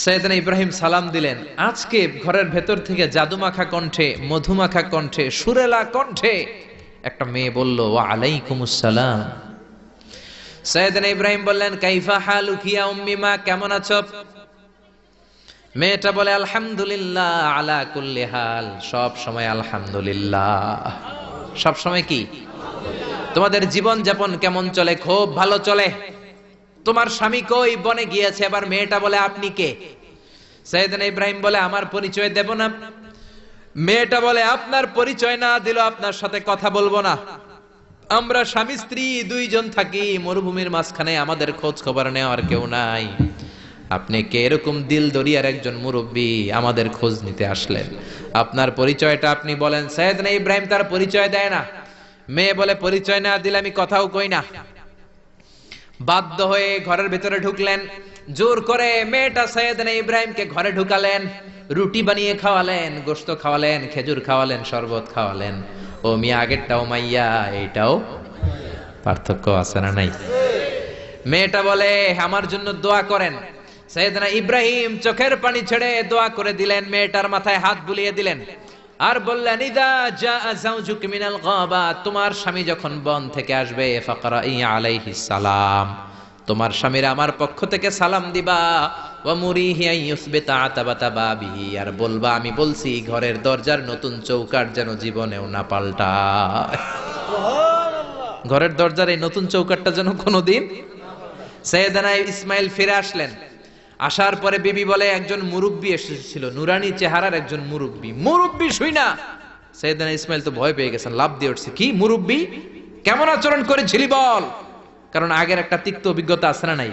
Speaker 1: সাইয়েদনা ইব্রাহিম সালাম দিলেন, আজকে ঘরের ভেতর থেকে জাদুমাখা কণ্ঠে, মধুমাখা কণ্ঠে, সুরেলা কণ্ঠে একটা মেয়ে বলল, ওয়া আলাইকুমুস সালাম। সাইয়েদনা ইব্রাহিম বললেন, কাইফা হালুকি ইয়া উম্মি মা, কেমন আছো? মেয়েটা বলে, আলহামদুলিল্লাহ আলা কুল্লি হাল, সব সময় আলহামদুলিল্লাহ। সব সময় কি? তোমাদের জীবন যাপন কেমন চলে? খুব ভালো চলে। তোমার স্বামী কই? বনে গিয়েছে। এবার মেয়েটা বলে, আপনি কে? সাইয়েদনা ইব্রাহিম বলে, আমার পরিচয় দেব না। মেয়েটা বলে, আপনার পরিচয় না দিল আপনার সাথে কথা বলবো না। আমরা স্বামী স্ত্রী 2 জন থাকি মরুভূমির মাঝখানে, আমাদের খোঁজ খবর নেওয়ার কেউ নাই। আপনি কে? এরকম দিল দরিয়ার একজন মুরব্বী, আমাদের খোঁজ নিতে আসলেন, আপনার পরিচয়টা আপনি বলেন। সাইয়েদনা ইব্রাহিম তার পরিচয় দেয় না। মেয়ে বলে, পরিচয় না দিলে আমি কথাও কই না। বাধ্য হয়ে ঘরের ভিতরে ঢুকলেন। জোর করে মেয়েটা সাইয়েদনা ইব্রাহিমকে ঘরে ঢুকালেন, রুটি বানিয়ে খাওয়ালেন, গোশত খাওয়ালেন, খেজুর খাওয়ালেন, শরবত খাওয়ালেন। ও মিয়া, আগেরটাও মাইয়া, এইটাও পার্থক্য আছে না নাই? মেয়েটা বলে, আমার জন্য দোয়া করেন। সাইয়েদনা ইব্রাহিম চোখের পানি ছেড়ে দোয়া করে দিলেন, মেয়েটার মাথায় হাত বুলিয়ে দিলেন, আর বললেন, ইদা জাআ যাওজুকা মিনাল গাবা, তোমার স্বামী যখন বন থেকে আসবে, ফাকরাই আলাইহিস সালাম, তোমার স্বামীর আমার পক্ষ থেকে সালাম দিবা। ওয়া মুরিহি আইয়ুসবিতা আতাবাতা বাবিহি, আর বলবা আমি বলছি ঘরের দরজার নতুন চৌকাঠ যেন জীবনেও না পাল্টায়। সুবহানাল্লাহ। ঘরের দরজার এই নতুন চৌকাঠটা যেন কোনোদিন। সাইয়েদনা ইসমাইল ফিরে আসলেন। আসার পরে বিবি বলে, একজন মুরব্বী এসেছিল, নুরানি চেহারার একজন মুরব্বী। মুরব্বী শুই না, সাইয়েদনা ইসমাইল তো ভয় পেয়ে গেছেন, লাভ দিয়ে উঠছে, কি মুরব্বী, কেমন আচরণ করেছিলি বল। কারণ আগের একটা তিক্ত অভিজ্ঞতা আছে না নাই?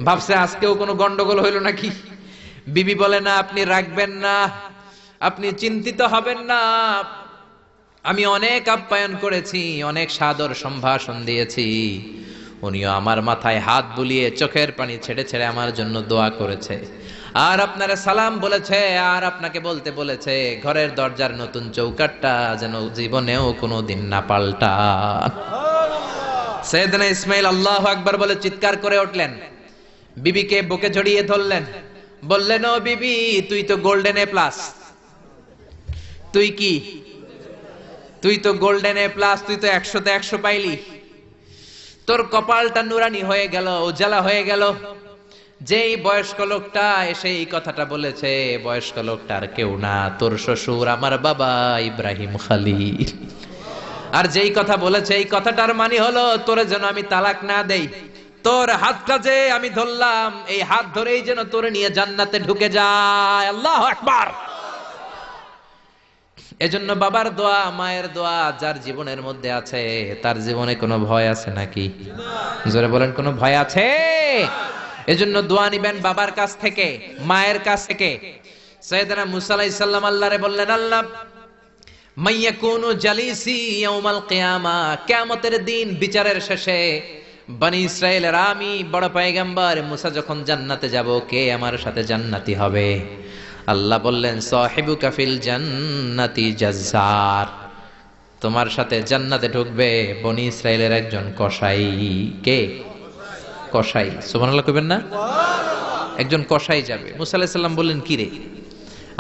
Speaker 1: ভাবছে আজকেও কোনো গন্ডগোল হইল নাকি। বিবি বলে, না, আপনি রাখবেন না, আপনি চিন্তিত হবেন না, আমি অনেক আপ্যায়ন করেছি, অনেক সাদর সম্ভাষণ দিয়েছি। উনিও আমার মাথায় হাত বুলিয়ে চোখের পানি ছেড়ে ছেড়ে আমার জন্য দোয়া করেছে, আর আপনারা সালাম বলেছে, আর আপনাকে বলতে বলেছে ঘরের দরজার নতুন চৌকাঠটা যেন জীবনেও কোনোদিন না পাল্টান। সাইয়েদনা ইসমাইল আল্লাহু আকবার বলে চিৎকার করে উঠলেন, বিবিকে বুকে জড়িয়ে ধরলেন, বললেন, ও বিবি, তুই তো গোল্ডেন এ প্লাস। তুই কি? তুই তো গোল্ডেন এ প্লাস, তুই তো 100তে 100 পাইলি। তোর কপালটা নুরানি হয়ে গেল, উজালা হয়ে গেল। যেই বয়স্ক লোকটা এসে এই কথাটা বলেছে, বয়স্ক লোকটার কেউ না, তোর শ্বশুর, আমার বাবা ইব্রাহিম খলিল। আর যেই কথা বলেছে, এই কথাটার মানে হলো তোরে যেন আমি তালাক না দেই, তোর হাতটা যে আমি ধরলাম, এই হাত ধরেই যেন তোরে নিয়ে জান্নাতে ঢুকে যায়। আল্লাহু আকবার। এজন্য বাবার দোয়া, মায়ের দোয়া যার জীবনের মধ্যে আছে, তার জীবনে কোনো ভয় আছে নাকি? জোরে বলেন, কোনো ভয় আছে? এজন্য দোয়া নিবেন বাবার কাছ থেকে, মায়ের কাছ থেকে। সাইয়েদনা মুসা আলাইহিস সালাম আল্লাহরে বললেন, আল্লাহ, মাইয়াকুনু জালিসি ইয়াউমাল কিয়ামা, কিয়ামতের দিন বিচারের শেষে বনি ইসরাইলের আমি বড় পয়গম্বর মুসা যখন জান্নাতে যাব, কে আমার সাথে জান্নাতি হবে? আল্লাহ বললেন, সাহিবুকা ফিল জান্নাতি জাজ্জার, তোমার সাথে জান্নাতে ঢুকবে বনি ইসরাইলের একজন কসাই। কে? কসাই। সুবহানাল্লাহ কইবেন না? একজন কসাই যাবে। মুসা আলাইহিস সালাম বললেন, কি রে,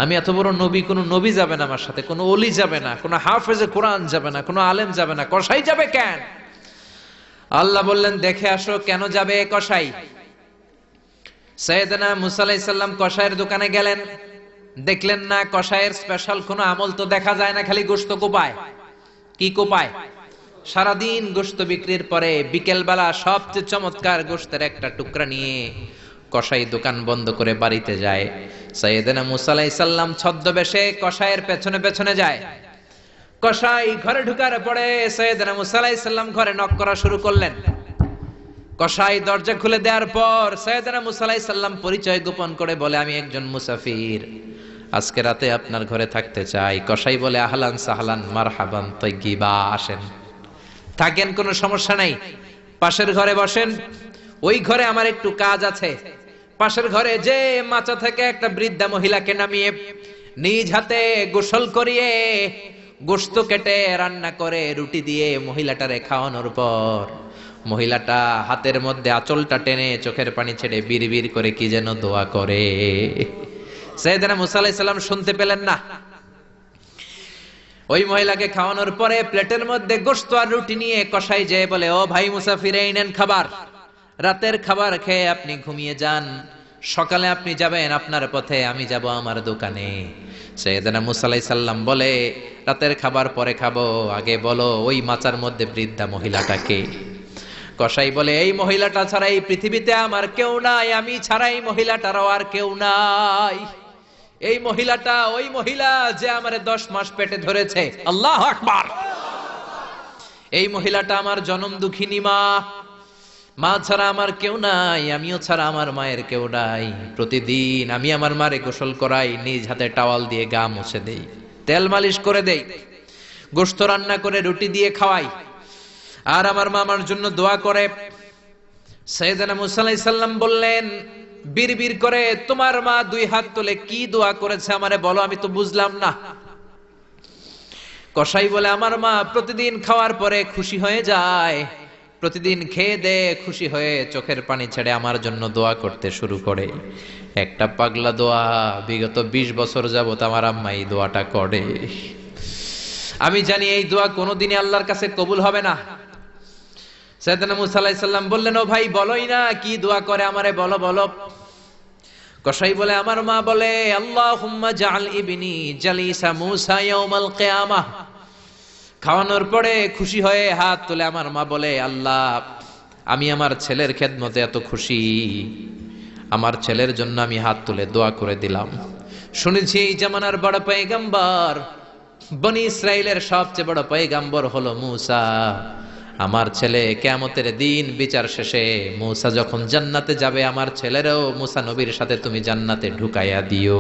Speaker 1: আমি এত বড় নবী, কোন নবী যাবে না আমার সাথে, কোন ওলি যাবে না, কোন হাফেজে কোরআন যাবে না, কোন আলেম যাবে না, কসাই যাবে কেন? আল্লাহ বললেন, দেখে আসো কেন যাবে কসাই। সাইয়েদনা মুসা আলাইহিস সালাম কসাইয়ের দোকানে গেলেন, দেখলেন না কসাইয়ের স্পেশাল কোনো আমল তো দেখা যায় না, খালি গোশত কোপায়। কি কোপায়? সারাদিন গোশত বিক্রির পরে বিকেল বেলা সবচেয়ে চমৎকার গোশতের একটা টুকরা নিয়ে কসাই দোকান বন্ধ করে বাড়িতে যায়। সাইয়েদনা মুসা আলাইহিস সালাম ছদ্মবেশে কসাইয়ের পেছনে পেছনে যায়। কসাই ঘরে ঢুকার পরে সাইয়েদনা মুসা আলাইহিস সালাম ঘরে নক করা শুরু করলেন। কসাই দরজা খুলে দেওয়ার পর সাইয়েদনা মুসা আলাইহিস সালাম পরিচয় গোপন করে বলে, আমি একজন মুসাফির, আজকে রাতে আপনার ঘরে থাকতে চাই। কসাই বলে, আহলান সাহলান মারহাবান তাইয়্যিবা, আসেন থাকেন, কোনো সমস্যা নাই, পাশের ঘরে বসেন, ওই ঘরে আমার একটু কাজ আছে। পাশের ঘরে যে মাচা থেকে একটা বৃদ্ধা মহিলাকে নামিয়ে নিজ হাতে গোসল করিয়ে গোশত কেটে রান্না করে রুটি দিয়ে মহিলাটারে খাওয়ানোর পর মহিলাটা হাতের মধ্যে আঁচলটা টেনে চোখের পানি ছেড়ে বিড়বিড় করে কি যেন দোয়া করে। সাইয়েদনা মুসা আলাইহিস সালাম শুনতে পেলেন না। ওই মহিলাকে খাওয়ানোর পরে প্লেটের মধ্যে গোশত আর রুটি নিয়ে কসাই যেয়ে বলে, ও ভাই মুসাফির, এই নেন খাবার, রাতের খাবার খেয়ে আপনি ঘুমিয়ে যান, সকালে আপনি যাবেন আপনার পথে, আমি যাব আমার দোকানে। সাইয়েদনা মুসা আলাইহিস সালাম বলে, রাতের খাবার পরে খাবো, আগে বলো ওই মাচার মধ্যে বৃদ্ধা মহিলাটাকে। কসাই বলে, এই মহিলাটা ছাড়া এই পৃথিবীতে আমার কেউ নাই, আমি ছাড়া এই মহিলাটারও আর কেউ নাই। এই মহিলাটা ওই মহিলা যে আমারে 10 মাস পেটে ধরেছে। আল্লাহু আকবার। এই মহিলাটা আমার জনম দুঃখিনী মা, মা ছাড়া আমার কেউ নাই, আমিও ছাড়া আমার মায়ের কেউ নাই। প্রতিদিন আমি আমার মারে গোসল করাই, নিজ হাতে টাওয়াল দিয়ে গা মুছে দেই, তেল মালিশ করে দেই, গোশত রান্না করে রুটি দিয়ে খাওয়াই, আর আমার মা আমার জন্য দোয়া করে। সাইয়েদনা মুসা আলাইহিস সালাম বললেন, বিড়বিড় করে তোমার মা 2 হাত তুলে কি দোয়া করেছে আমারে বলো, আমি তো বুঝলাম না। কসাই বলে, আমার মা প্রতিদিন খাওয়ার পরে খুশি হয়ে যায়, প্রতিদিন খেয়ে দে খুশি হয়ে চোখের পানি ছেড়ে আমার জন্য দোয়া করতে শুরু করে। একটা পাগলা দোয়া, বিগত 20 বছর যাবত আমার আম্মা এই দোয়াটা করে। আমি জানি এই দোয়া কোনোদিনই আল্লাহর কাছে কবুল হবে না। সাইয়েদনা মুসা আলাইহিস সালাম বললেন, ও ভাই বলোই না কি দোয়া করে, আমারে বলো বলো। কসাই বলে, আমার মা বলে, আল্লাহুম্মা জাআল ইবনি জালিসা মুসা ইয়াউমাল কিয়ামাহ। খাওয়ানোর পরে খুশি হয়ে হাত তুলে আমার মা বলে, আল্লাহ আমি আমার ছেলের খেদমতে এত খুশি, আমার ছেলের জন্য আমি হাত তুলে দোয়া করে দিলাম। শুনেছি এই জামানার বড় পয়গম্বর, বনি ইসরাইলের সবচেয়ে বড় পয়গম্বর হলো মুসা। আমার ছেলে কিয়ামতের দিন বিচার শেষে মুসা যখন জান্নাতে যাবে, আমার ছেলেরও মুসা নবীর সাথে তুমি জান্নাতে ঢুকাইয়া দিও।